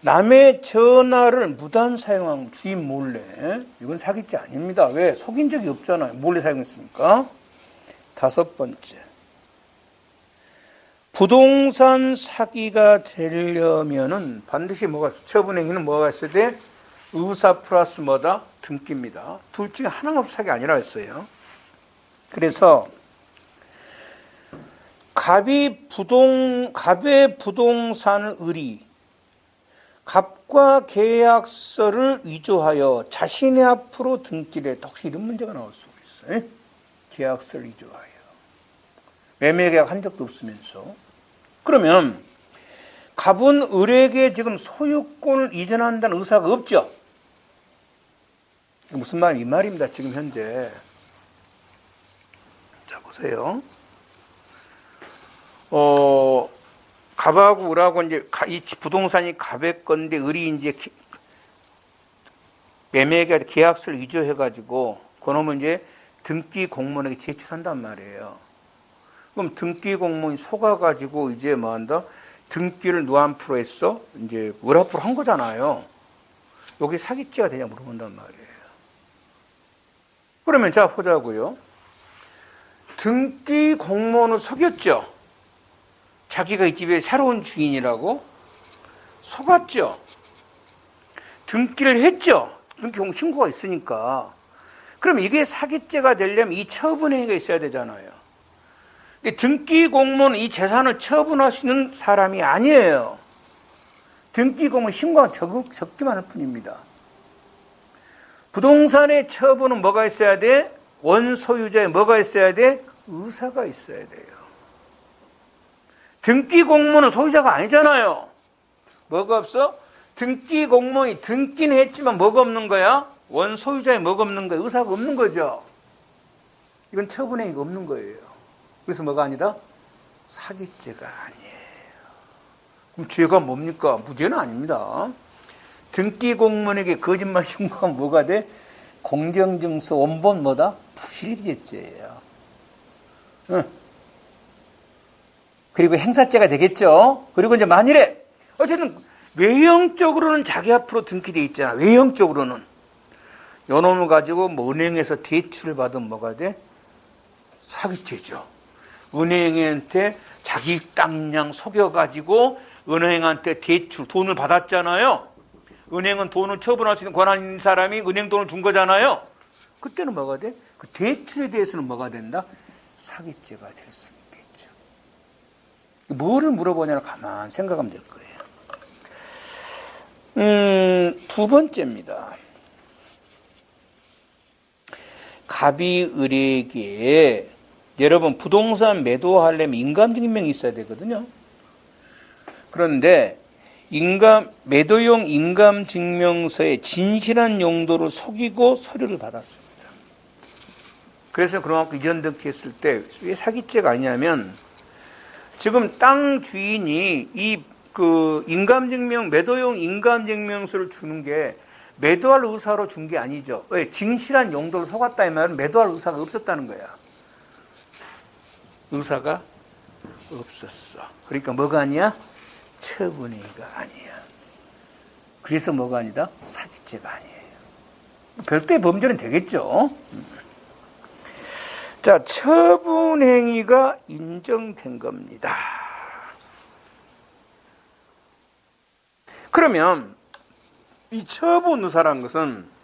남의 전화를 무단 사용한 주인 몰래. 이건 사기죄 아닙니다. 왜? 속인 적이 없잖아요. 몰래 사용했으니까. 다섯 번째. 부동산 사기가 되려면은 반드시 처분행위는 뭐가 있어야 돼? 의사 플러스 뭐다? 등기입니다. 둘 중에 하나가 사기 아니라 했어요. 그래서 갑의 부동산 의리, 갑과 계약서를 위조하여 자신의 앞으로 등기를 했다. 혹시 이런 문제가 나올 수가 있어요. 계약서를 위조하여. 매매계약 한 적도 없으면서. 그러면 갑은 을에게 지금 소유권을 이전한다는 의사가 없죠. 무슨 말? 이 말입니다. 지금 현재. 자, 보세요. 갑하고 을하고 이제 이 부동산이 갑의 건데 을이 이제 매매가 계약서를 위조해가지고 그놈은 이제 등기 공무원에게 제출한단 말이에요. 그럼 등기 공무원이 속아가지고 이제 뭐 한다? 등기를 누 앞으로 했어? 이제 을 앞으로 한 거잖아요. 여기 사기죄가 되냐 물어본단 말이에요. 그러면 자 보자고요. 등기 공무원을 속였죠. 자기가 이 집의 새로운 주인이라고 속았죠. 등기를 했죠. 등기 공무원 신고가 있으니까. 그럼 이게 사기죄가 되려면 이 처분행위가 있어야 되잖아요. 등기 공무원은 이 재산을 처분할 수 있는 사람이 아니에요. 등기 공무원 신고가 적기만 할 뿐입니다. 부동산의 처분은 뭐가 있어야 돼? 원소유자에 뭐가 있어야 돼? 의사가 있어야 돼요. 등기 공무원은 소유자가 아니잖아요. 뭐가 없어? 등기 공무원이 등기는 했지만 뭐가 없는 거야? 원소유자에 뭐가 없는 거야? 의사가 없는 거죠. 이건 처분행위가 없는 거예요. 그래서 뭐가 아니다? 사기죄가 아니에요. 그럼 죄가 뭡니까? 무죄는 아닙니다. 등기 공무원에게 거짓말 신고하면 뭐가 돼? 공정증서 원본 뭐다? 부실기죄예요. 응. 그리고 행사죄가 되겠죠. 그리고 이제 만일에 어쨌든 외형적으로는 자기 앞으로 등기돼 있잖아. 외형적으로는 요 놈을 가지고 뭐 은행에서 대출을 받으면 뭐가 돼? 사기죄죠. 은행한테 자기 땅량 속여가지고 은행한테 대출 돈을 받았잖아요. 은행은 돈을 처분할 수 있는 권한 있는 사람이 은행 돈을 준 거잖아요. 그때는 뭐가 돼? 그 대출에 대해서는 뭐가 된다? 사기죄가 될 수 있겠죠. 뭐를 물어보냐를 가만 생각하면 될 거예요. 두 번째입니다. 갑이 을에게 여러분 부동산 매도하려면 인감증명이 있어야 되거든요. 그런데 매도용 인감증명서에 진실한 용도를 속이고 서류를 받았습니다. 그래서 그만큼 이전 등기했을 때 왜 사기죄가 아니냐면 지금 땅 주인이 매도용 인감증명서를 주는 게 매도할 의사로 준 게 아니죠. 왜? 진실한 용도를 속았다 이 말은 매도할 의사가 없었다는 거야. 의사가 없었어. 그러니까 뭐가 아니야? 처분행위가 아니야. 그래서 뭐가 아니다? 사기죄가 아니에요. 별도의 범죄는 되겠죠. 자, 처분행위가 인정된 겁니다. 그러면 이 처분의사라는 것은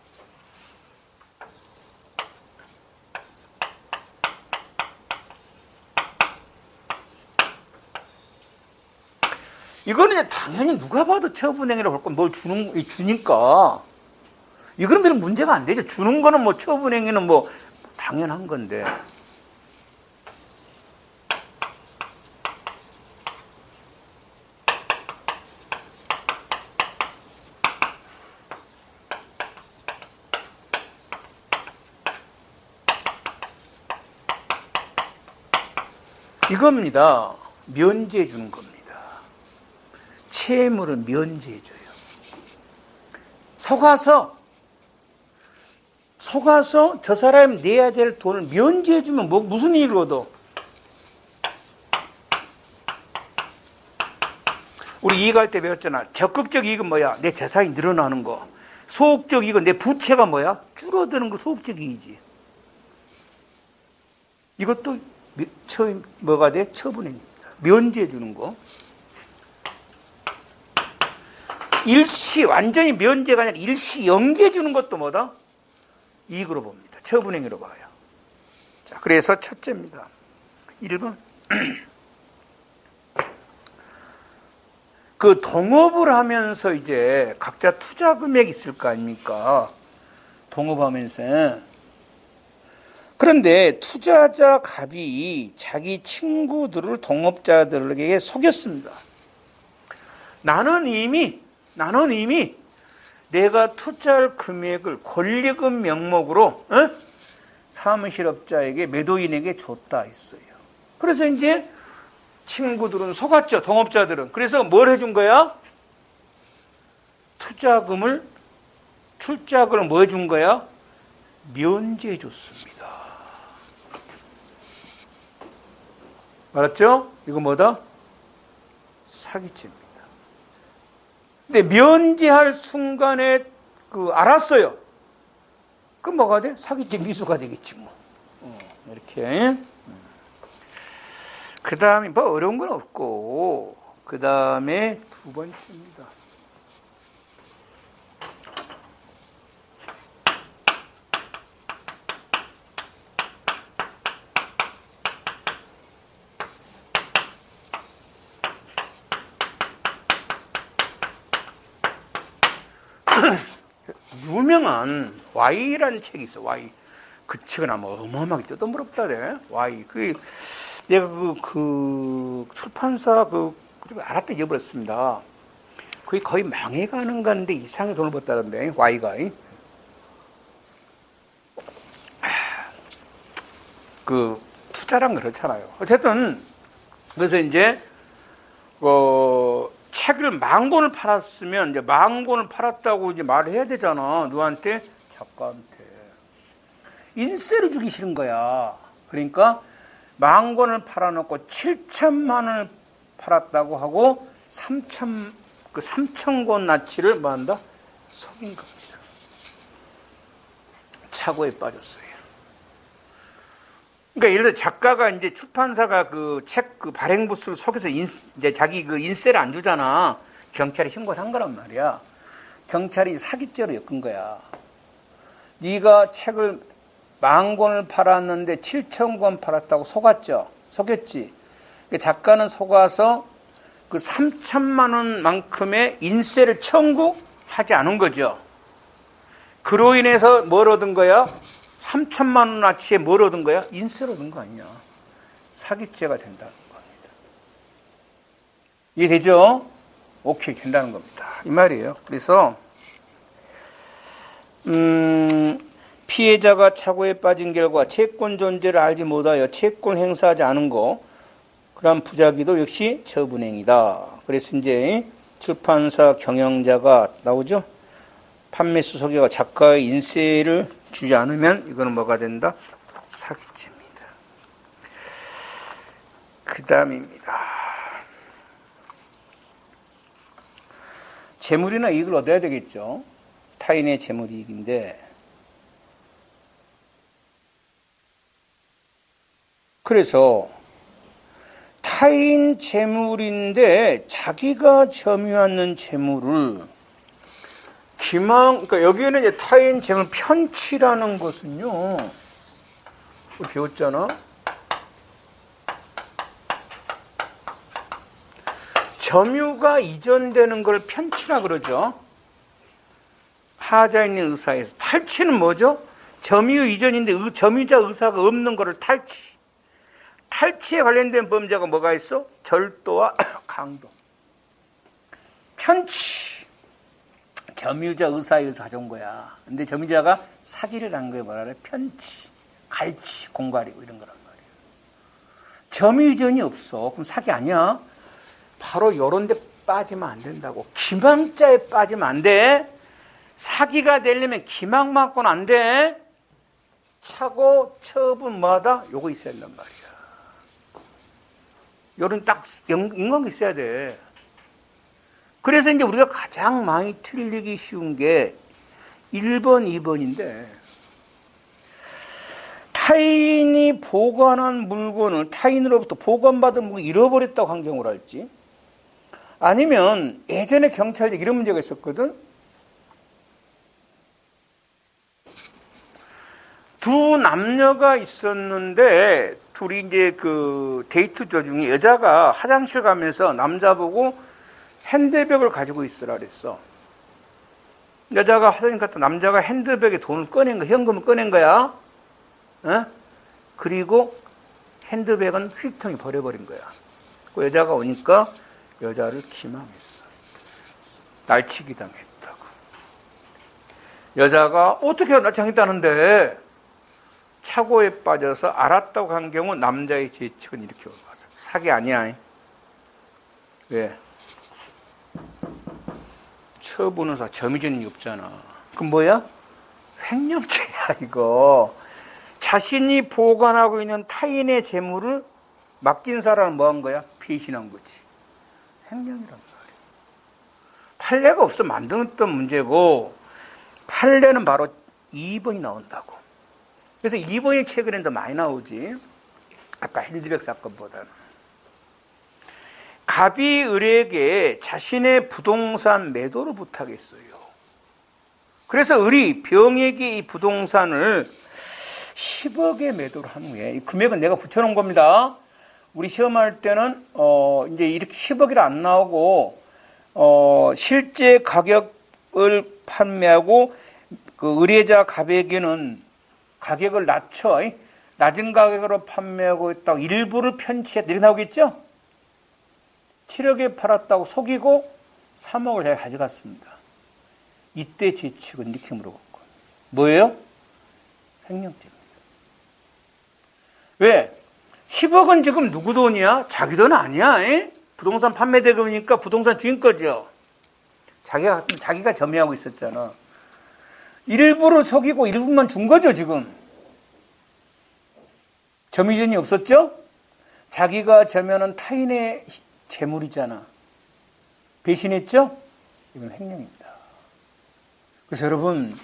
이거는 이제 당연히 누가 봐도 처분행위라고 볼 건 뭘 주니까 이거는 별로 문제가 안 되죠. 주는 거는 뭐 처분행위는 뭐 당연한 건데. 이겁니다. 면제해 주는 겁니다. 채무를 면제해 줘요. 속아서 저 사람이 내야 될 돈을 면제해 주면 무슨 일을 얻어? 우리 이익할 때 배웠잖아. 적극적 이익은 뭐야? 내 재산이 늘어나는 거. 소극적 이익은 내 부채가 뭐야? 줄어드는 거 소극적 이익이지. 이것도 뭐가 돼? 처분행위입니다. 면제해 주는 거. 완전히 면제가 아니라 일시 연기해 주는 것도 뭐다? 이익으로 봅니다. 처분행위로 봐요. 자, 그래서 첫째입니다. 1번. 그 동업을 하면서 이제 각자 투자 금액이 있을 거 아닙니까? 동업하면서. 그런데 투자자 갑이 자기 친구들을 동업자들에게 속였습니다. 나는 이미 내가 투자할 금액을 권리금 명목으로 사무실업자에게 매도인에게 줬다 했어요. 그래서 이제 친구들은 속았죠. 동업자들은. 그래서 뭘 해준 거야? 출자금을 뭐 해준 거야? 면제해 줬습니다. 알았죠? 이거 뭐다? 사기죄입니다. 근데 면제할 순간에 알았어요. 그럼 뭐가 돼? 사기죄 미수가 되겠지 뭐. 이렇게. 그 다음에 뭐 어려운 건 없고, 그 다음에 두 번째입니다. 유명한 Y라는 책이 있어. Y. 그 책은 아마 어마어마하게 뜯어물었다래. Y. 내가 그 출판사 좀 알았다 잊어버렸습니다. 그게 거의 망해가는 건데 이상하게 돈을 벌었다던데. Y가. 투자란 그렇잖아요. 어쨌든 그래서 이제 책을 10,000권을 팔았으면 이제 10,000권을 팔았다고 이제 말을 해야 되잖아. 누구한테? 작가한테. 인세를 주기 싫은 거야. 그러니까 10,000권을 팔아놓고 7천만 원을 팔았다고 하고 3,000권 나치를 뭐 한다? 속인 겁니다. 착오에 빠졌어요. 그러니까 예를 들어 작가가 이제 출판사가 그 책 그 발행 부수를 속여서 이제 자기 그 인세를 안 주잖아. 경찰이 신고를 한 거란 말이야. 경찰이 사기죄로 엮은 거야. 네가 책을 10,000권을 팔았는데 7,000권 팔았다고 속았죠. 속였지. 작가는 속아서 그 3천만 원만큼의 인세를 청구하지 않은 거죠. 그로 인해서 뭘 얻은 거야? 3천만 원어치에 뭘 얻은 거야? 인세를 얻은 거 아니냐. 사기죄가 된다는 겁니다. 이해되죠? 오케이, 된다는 겁니다. 이 말이에요. 그래서 피해자가 착오에 빠진 결과 채권 존재를 알지 못하여 채권을 행사하지 않은 거, 그런 부작위도 역시 처분행위다. 그래서 이제 출판사 경영자가 나오죠. 판매수 소개가 작가의 인세를 주지 않으면 이거는 뭐가 된다? 사기죄입니다. 그 다음입니다. 재물이나 이익을 얻어야 되겠죠. 타인의 재물이익인데, 그래서 타인 재물인데 자기가 점유하는 재물을 그러니까 여기에는 이제 타인 재물 편취라는 것은요, 배웠잖아. 점유가 이전되는 걸 편취라 그러죠. 하자 있는 의사에서. 탈취는 뭐죠? 점유 이전인데 점유자 의사가 없는 거를 탈취. 탈취에 관련된 범죄가 뭐가 있어? 절도와 강도. 편취. 점유자 의사에 의해서 가져온 거야. 근데 점유자가 사기를 한 거에 뭐라 그래? 편취, 갈취, 공갈이고 이런 거란 말이야. 점유 이전이 없어. 그럼 사기 아니야? 바로 요런 데 빠지면 안 된다고. 기망자에 빠지면 안 돼. 사기가 되려면 기망 맞고는 안 돼. 차고 처분마다 요거 있어야 된단 말이야. 요런 딱 인관계 있어야 돼. 그래서 이제 우리가 가장 많이 틀리기 쉬운 게 1번, 2번인데, 타인이 보관한 물건을 타인으로부터 보관받은 물건을 잃어버렸다고 한 경우를 할지, 아니면 예전에 경찰에 이런 문제가 있었거든. 두 남녀가 있었는데 둘이 이제 그 데이트 도중에 여자가 화장실 가면서 남자 보고 핸드백을 가지고 있으라 그랬어. 여자가 화장실 갔다 남자가 핸드백에 돈을 꺼낸 거야. 현금을 꺼낸 거야. 어? 그리고 핸드백은 휘통에 버려버린 거야. 그 여자가 오니까 여자를 기망했어. 날치기 당했다고. 여자가 어떻게 날치당했다는데 착오에 빠져서 알았다고 한 경우 남자의 죄책은 이렇게 올라가서 사기 아니야. 왜? 처분의사 점유전이 없잖아. 그럼 뭐야? 횡령죄야 이거. 자신이 보관하고 있는 타인의 재물을 맡긴 사람은 뭐 한 거야? 배신한 거지. 횡령이란 말이야. 판례가 없어 만들었던 문제고, 판례는 바로 2번이 나온다고. 그래서 2번이 최근에 더 많이 나오지. 아까 핸드백 사건보다는. 갑이 을에게 자신의 부동산 매도를 부탁했어요. 그래서 을이 병에게 이 부동산을 10억에 매도를 한 후에, 이 금액은 내가 붙여놓은 겁니다. 우리 시험할 때는 이제 이렇게 10억이 안 나오고 실제 가격을 판매하고 그 의뢰자 갑에게는 가격을 낮은 가격으로 판매하고 있다고 일부를 편취했다 이렇게 나오겠죠? 7억에 팔았다고 속이고 3억을 제가 가져갔습니다. 이때 제 측은 이렇게 물어봤고, 뭐예요? 횡령죄입니다. 왜? 10억은 지금 누구 돈이야? 자기 돈 아니야. 부동산 판매 대금이니까 부동산 주인 거죠. 자기가 점유하고 있었잖아. 일부를 속이고 일부만 준 거죠, 지금. 점유전이 없었죠? 자기가 점유하는 타인의 재물이잖아. 배신했죠? 이건 횡령입니다. 그래서 여러분,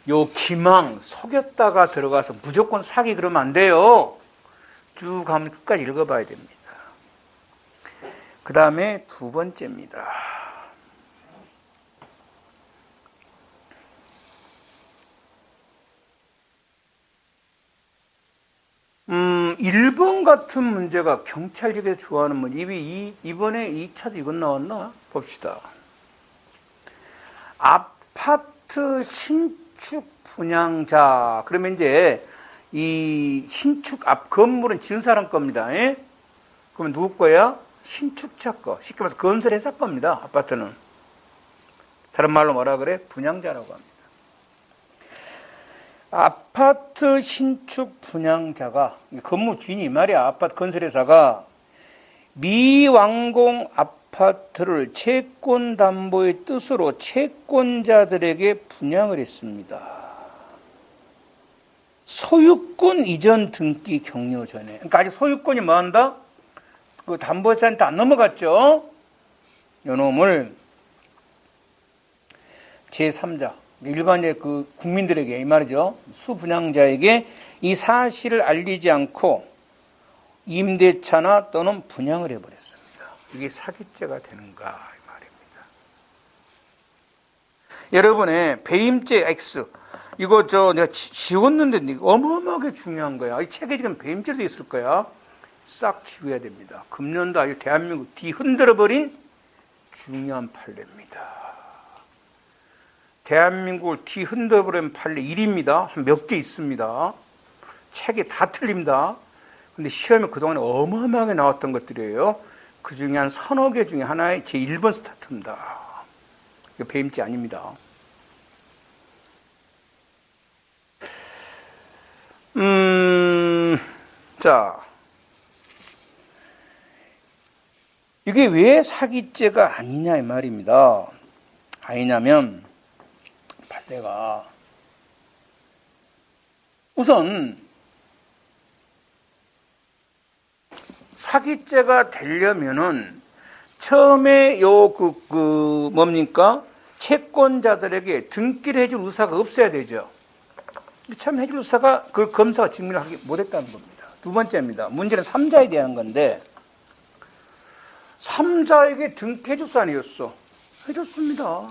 요 기망, 속였다가 들어가서 무조건 사기 그러면 안 돼요. 쭉 가면 끝까지 읽어봐야 됩니다. 그 다음에 두 번째입니다. 1번 같은 문제가 경찰직에서 좋아하는 문제. 이번에 2차도 이건 나왔나? 봅시다. 아파트 신축 분양자. 그러면 이제 이 신축 앞 건물은 지은 사람 겁니다. 예? 그러면 누구 거야? 신축자 거. 쉽게 말해서 건설회사 겁니다. 아파트는. 다른 말로 뭐라 그래? 분양자라고 합니다. 아파트 신축 분양자가, 건물 주인이 이 말이야. 아파트 건설회사가 미완공 아파트를 채권담보의 뜻으로 채권자들에게 분양을 했습니다. 소유권 이전 등기 격려 전에. 그러니까 아직 소유권이 뭐 한다? 그 담보자한테 안 넘어갔죠? 요 놈을 제3자. 일반의 그 국민들에게 이 말이죠. 수분양자에게 이 사실을 알리지 않고 임대차나 또는 분양을 해버렸습니다. 이게 사기죄가 되는가 이 말입니다. 여러분의 배임죄 X 이거 내가 지웠는데 어마어마하게 중요한 거야. 이 책에 지금 배임죄도 있을 거야. 싹 지워야 됩니다. 금년도 아주 대한민국 뒤흔들어버린 중요한 판례입니다. 대한민국을 뒤흔들어버린 판례 1입니다. 몇 개 있습니다. 책이 다 틀립니다. 근데 시험에 그동안에 어마어마하게 나왔던 것들이에요. 그 중에 한 서너 개 중에 하나의 제1번 스타트입니다. 이거 배임죄 아닙니다. 자. 이게 왜 사기죄가 아니냐 이 말입니다. 아니냐면 판례가 우선 사기죄가 되려면은 처음에 뭡니까? 채권자들에게 등기를 해줄 의사가 없어야 되죠. 처음에 해줄 의사가 그 검사가 증명을 하기 못했다는 겁니다. 두 번째입니다. 문제는 3자에 대한 건데 3자에게 등기해줄 수 아니었어. 해줬습니다.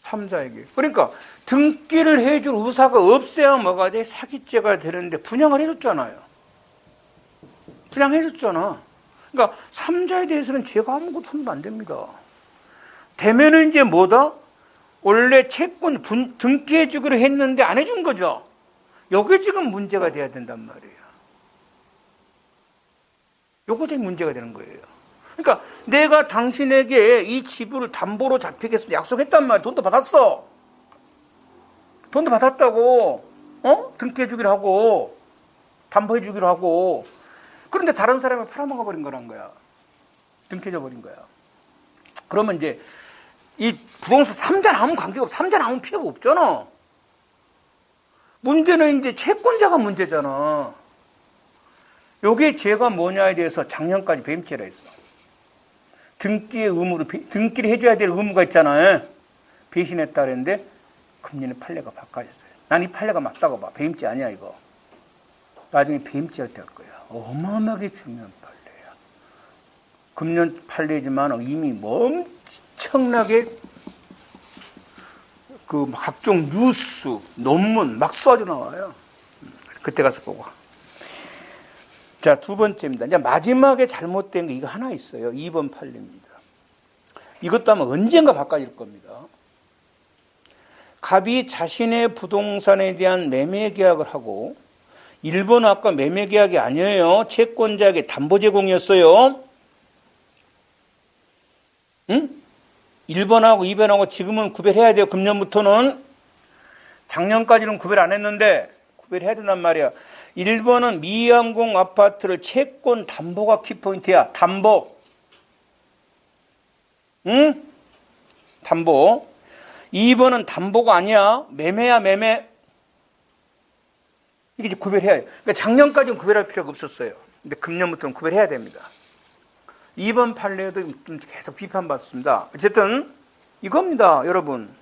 3자에게. 그러니까 등기를 해줄 의사가 없어야 뭐가 돼? 사기죄가 되는데 분양을 해줬잖아요. 분양해줬잖아. 그러니까 3자에 대해서는 죄가 아무것도 손도 안 됩니다. 되면은 이제 뭐다? 원래 채권 등기해주기로 했는데 안 해준 거죠. 요게 지금 문제가 돼야 된단 말이에요. 요거 지금 문제가 되는 거예요. 그러니까 내가 당신에게 이 지분을 담보로 잡히겠습니다. 약속했단 말이에요. 돈도 받았어. 돈도 받았다고. 등기해주기로 하고 담보해주기로 하고. 그런데 다른 사람이 팔아먹어 버린 거란 거야. 등기해줘 버린 거야. 그러면 이제 이 부동산 3자는 아무 관계가 없어. 3자는 아무 피해가 없잖아. 문제는 이제 채권자가 문제잖아. 요게 죄가 뭐냐에 대해서 작년까지 배임죄라 했어. 등기를 해줘야 될 의무가 있잖아요. 배신했다 그랬는데 금년에 판례가 바꿔졌어요. 난 이 판례가 맞다고 봐. 배임죄 아니야 이거. 나중에 배임죄 할 때 할 거야. 어마어마하게 중요한 판례야. 금년 판례지만 이미 엄청나게 그 각종 뉴스, 논문 막 쏟아져 나와요. 그때 가서 보고. 자, 두 번째입니다. 이제 마지막에 잘못된 게 이거 하나 있어요. 2번 판례입니다. 이것도 아마 언젠가 바꿔질 겁니다. 갑이 자신의 부동산에 대한 매매 계약을 하고 1번 아까 매매 계약이 아니에요. 채권자에게 담보 제공이었어요. 응? 1번하고 2번하고 지금은 구별해야 돼요. 금년부터는. 작년까지는 구별 안 했는데 구별해야 된단 말이야. 1번은 미항공 아파트를 채권 담보가 키포인트야. 담보. 응? 담보. 2번은 담보가 아니야. 매매야, 매매. 이게 이제 구별해야 돼요. 그러니까 작년까지는 구별할 필요가 없었어요. 근데 금년부터는 구별해야 됩니다. 2번 판례도 좀 계속 비판받습니다. 어쨌든 이겁니다, 여러분.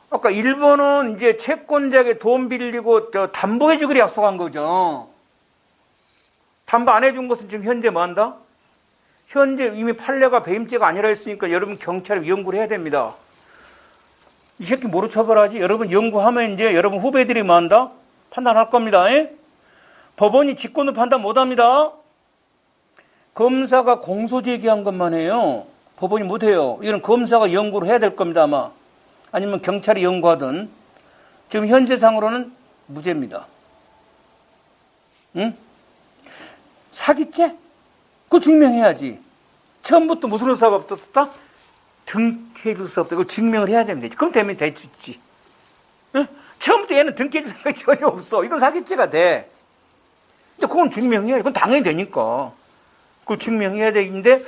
아까 1번은 이제 채권자에게 돈 빌리고 담보해주기로 약속한 거죠. 담보 안 해준 것은 지금 현재 뭐 한다? 현재 이미 판례가 배임죄가 아니라 했으니까 여러분 경찰에 연구를 해야 됩니다. 이 새끼 뭐로 처벌하지? 여러분 연구하면 이제 여러분 후배들이 뭐 한다? 판단할 겁니다. 법원이 직권으로 판단 못 합니다. 검사가 공소제기한 것만 해요. 법원이 못 해요. 이건 검사가 연구를 해야 될 겁니다, 아마. 아니면 경찰이 연구하든. 지금 현재상으로는 무죄입니다. 응? 사기죄? 그거 증명해야지. 처음부터 무슨 의사가 없었다? 등기해줄 수 없다. 그걸 증명을 해야 됩니다. 그럼 되면 될 수 있지. 응? 처음부터 얘는 등기해줄 생각이 전혀 없어. 이건 사기죄가 돼. 근데 그건 증명해야 돼. 그건 당연히 되니까. 그걸 증명해야 되는데,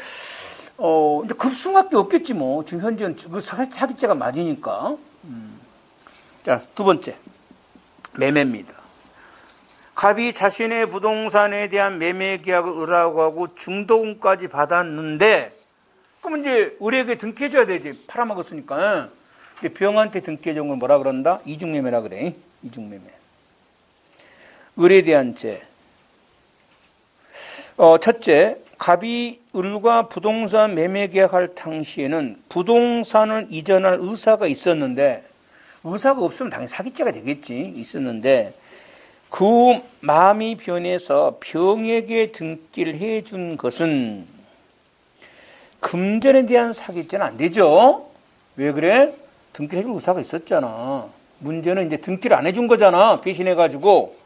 이제 급수밖에 없겠지, 뭐. 지금 현재는 그 사기죄가 맞으니까. 자, 두 번째. 매매입니다. 갑이 자신의 부동산에 대한 매매 계약을 의뢰하고 하고 중도금까지 받았는데, 그럼 이제 의뢰에게 등기해줘야 되지. 팔아먹었으니까. 근데 병한테 등기해준 걸 뭐라 그런다? 이중매매라 그래. 이중매매. 의뢰에 대한 죄. 첫째, 갑이 을과 부동산 매매 계약할 당시에는 부동산을 이전할 의사가 있었는데, 의사가 없으면 당연히 사기죄가 되겠지. 있었는데, 그 마음이 변해서 병에게 등기를 해준 것은 금전에 대한 사기죄는 안 되죠. 왜 그래? 등기를 해줄 의사가 있었잖아. 문제는 이제 등기를 안 해준 거잖아. 배신해가지고.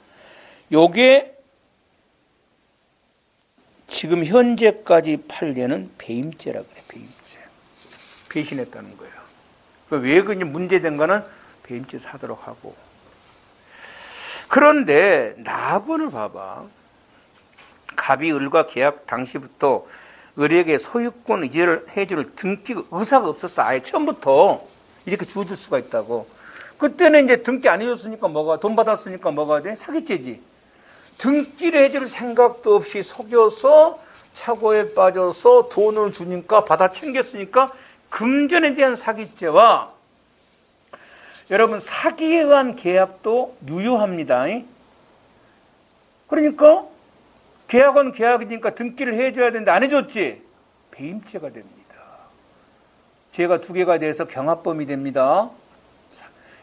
요게 지금 현재까지 판례는 배임죄라 그래. 배임죄. 배신했다는 거예요. 왜 그게 문제된 거는 배임죄 사도록 하고. 그런데 나번을 봐봐. 갑이 을과 계약 당시부터 을에게 소유권 이전을 해줄 등기 의사가 없었어. 아예 처음부터 이렇게 주어줄 수가 있다고. 그때는 이제 등기 안 해줬으니까 뭐가, 돈 받았으니까 뭐가 돼? 사기죄지. 등기를 해줄 생각도 없이 속여서 착오에 빠져서 돈을 주니까 받아 챙겼으니까 금전에 대한 사기죄와 여러분 사기에 의한 계약도 유효합니다. 그러니까 계약은 계약이니까 등기를 해줘야 되는데 안 해줬지? 배임죄가 됩니다. 죄가 두 개가 돼서 경합범이 됩니다.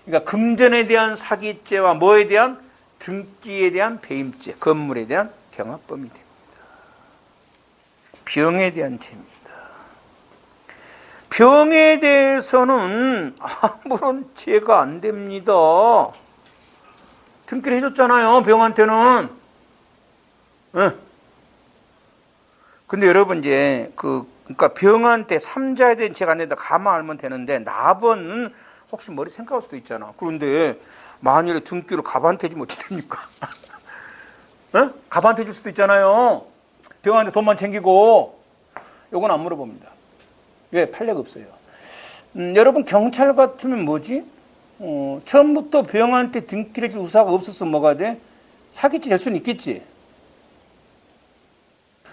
그러니까 금전에 대한 사기죄와 뭐에 대한? 등기에 대한 배임죄, 건물에 대한 경합범이 됩니다. 병에 대한 죄입니다. 병에 대해서는 아무런 죄가 안 됩니다. 등기를 해줬잖아요, 병한테는. 네. 근데 여러분, 이제, 그러니까 병한테 삼자에 대한 죄가 안 된다. 가만 알면 되는데, 나번은 혹시 머리 생각할 수도 있잖아. 그런데, 만일에 등기를 갑한테 주면 어떻게 됩니까? 네? 갑한테 줄 수도 있잖아요. 병한테 돈만 챙기고. 요건 안 물어봅니다. 왜? 판례가 없어요. 여러분 경찰 같으면 뭐지? 처음부터 병한테 등기를 해줄 의사가 없었으면 뭐가 돼? 사기죄 될 수는 있겠지.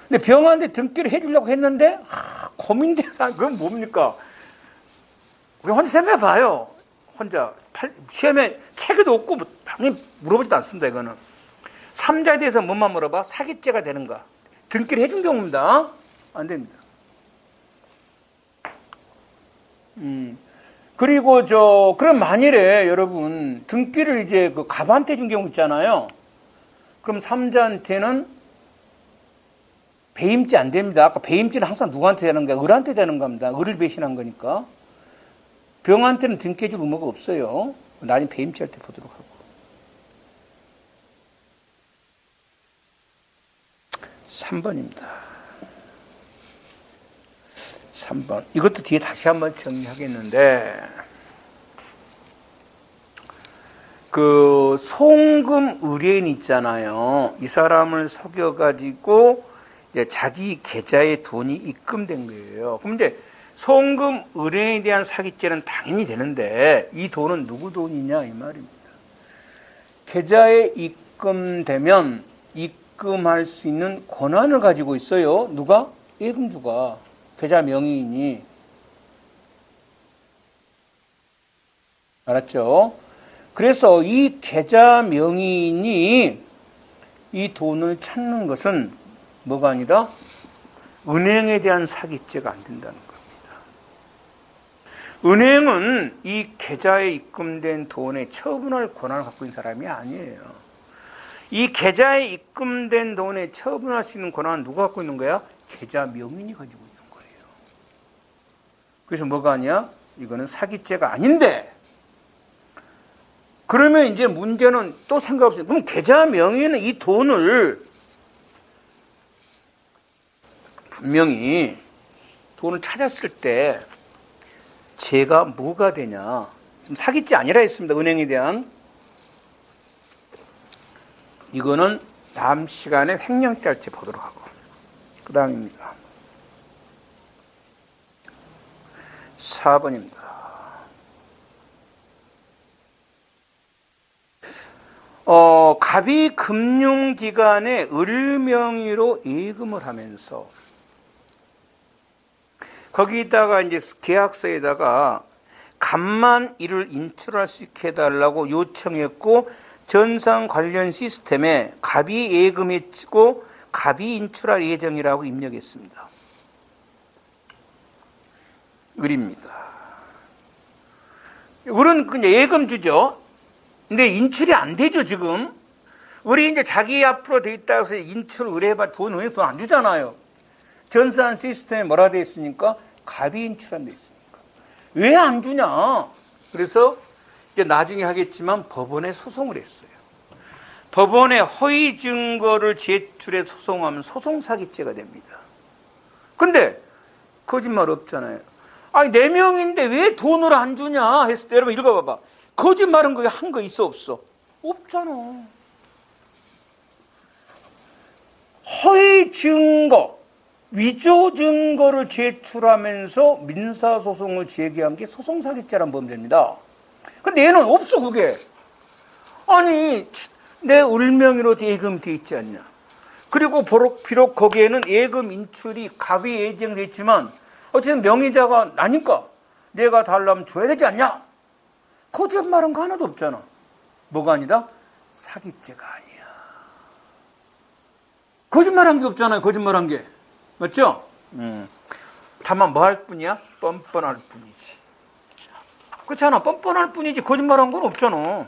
근데 병한테 등기를 해주려고 했는데 고민돼서 그건 뭡니까? 우리 혼자 생각해봐요. 혼자 시험에 책에도 없고 뭐 당연히 물어보지도 않습니다. 이거는 삼자에 대해서 뭐만 물어봐? 사기죄가 되는가? 등기를 해준 경우입니다. 안 됩니다. 그리고 그럼 만일에 여러분, 등기를 이제 그 갑한테 준 경우 있잖아요. 그럼 삼자한테는 배임죄 안 됩니다. 아까 배임죄는 항상 누구한테 되는 거야? 을한테 되는 겁니다. 을을 배신한 거니까. 병한테는 등기해 줄 의무가 없어요. 나중에 배임죄 할 때 보도록 하고. 3번입니다. 3번. 이것도 뒤에 다시 한번 정리하겠는데, 그 송금 의뢰인 있잖아요. 이 사람을 속여가지고 이제 자기 계좌에 돈이 입금된 거예요. 그럼 이제 송금 의뢰인에 대한 사기죄는 당연히 되는데 이 돈은 누구 돈이냐 이 말입니다. 계좌에 입금되면 입금할 수 있는 권한을 가지고 있어요. 누가? 예금주가. 계좌 명의인이. 알았죠? 그래서 이 계좌 명의인이 이 돈을 찾는 것은 뭐가 아니라 은행에 대한 사기죄가 안 된다는 겁니다. 은행은 이 계좌에 입금된 돈에 처분할 권한을 갖고 있는 사람이 아니에요. 이 계좌에 입금된 돈에 처분할 수 있는 권한은 누가 갖고 있는 거야? 계좌 명의인이 가지고 있는 거예요. 그래서 뭐가 아니야? 이거는 사기죄가 아닌데, 그러면 이제 문제는 또 생각 없어요. 그럼 계좌 명의는 이 돈을 분명히 돈을 찾았을 때 죄가 뭐가 되냐? 지금 사기죄 아니라 했습니다. 은행에 대한. 이거는 다음 시간에 횡령 때 할지 보도록 하고. 그 다음입니다. 4번입니다. 갑이 금융기관에 을명의로 예금을 하면서 거기다가 이제 계약서에다가 갑만 이를 인출할 수 있게 해달라고 요청했고 전산 관련 시스템에 갑이 예금했고 갑이 인출할 예정이라고 입력했습니다. 을입니다. 을은 그냥 예금주죠. 근데 인출이 안 되죠, 지금. 을이 이제 자기 앞으로 돼 있다고 해서 인출 의뢰해봐 돈 안 주잖아요. 전산 시스템에 뭐라 돼 있으니까 갑이 인출한 데 있으니까. 왜 안 주냐? 그래서 이제 나중에 하겠지만 법원에 소송을 했어요. 법원에 허위 증거를 제출해 소송하면 소송사기죄가 됩니다. 근데 거짓말 없잖아요. 아니 4명인데 왜 돈을 안 주냐 했을 때 여러분 읽어봐봐. 거짓말은 그게 한 거 있어 없어? 없잖아. 허위 증거, 위조 증거를 제출하면서 민사소송을 제기한 게 소송사기죄란 범죄입니다. 근데 얘는 없어 그게. 아니 내 을명의로 예금돼 있지 않냐. 그리고 비록 거기에는 예금 인출이 갑이 예정돼 있지만 어쨌든 명의자가 나니까 내가 달라면 줘야 되지 않냐. 거짓말한 거 하나도 없잖아. 뭐가 아니다? 사기죄가 아니야. 거짓말한 게 없잖아요. 거짓말한 게. 맞죠? 다만 뭐 할 뿐이야? 뻔뻔할 뿐이지. 그렇잖아. 뻔뻔할 뿐이지 거짓말한 건 없잖아.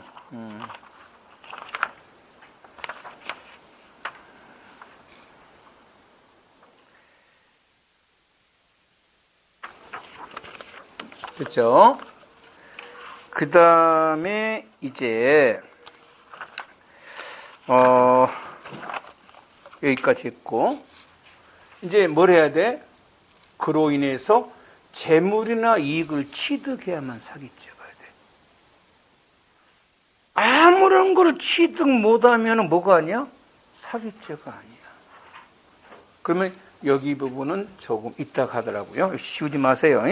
그렇죠? 그 다음에 이제 여기까지 했고 이제 뭘 해야 돼? 그로 인해서 재물이나 이익을 취득해야만 사기죄가 돼. 아무런 걸 취득 못하면 뭐가 아니야? 사기죄가 아니야. 그러면 여기 부분은 조금 이따 가더라고요. 씌우지 마세요.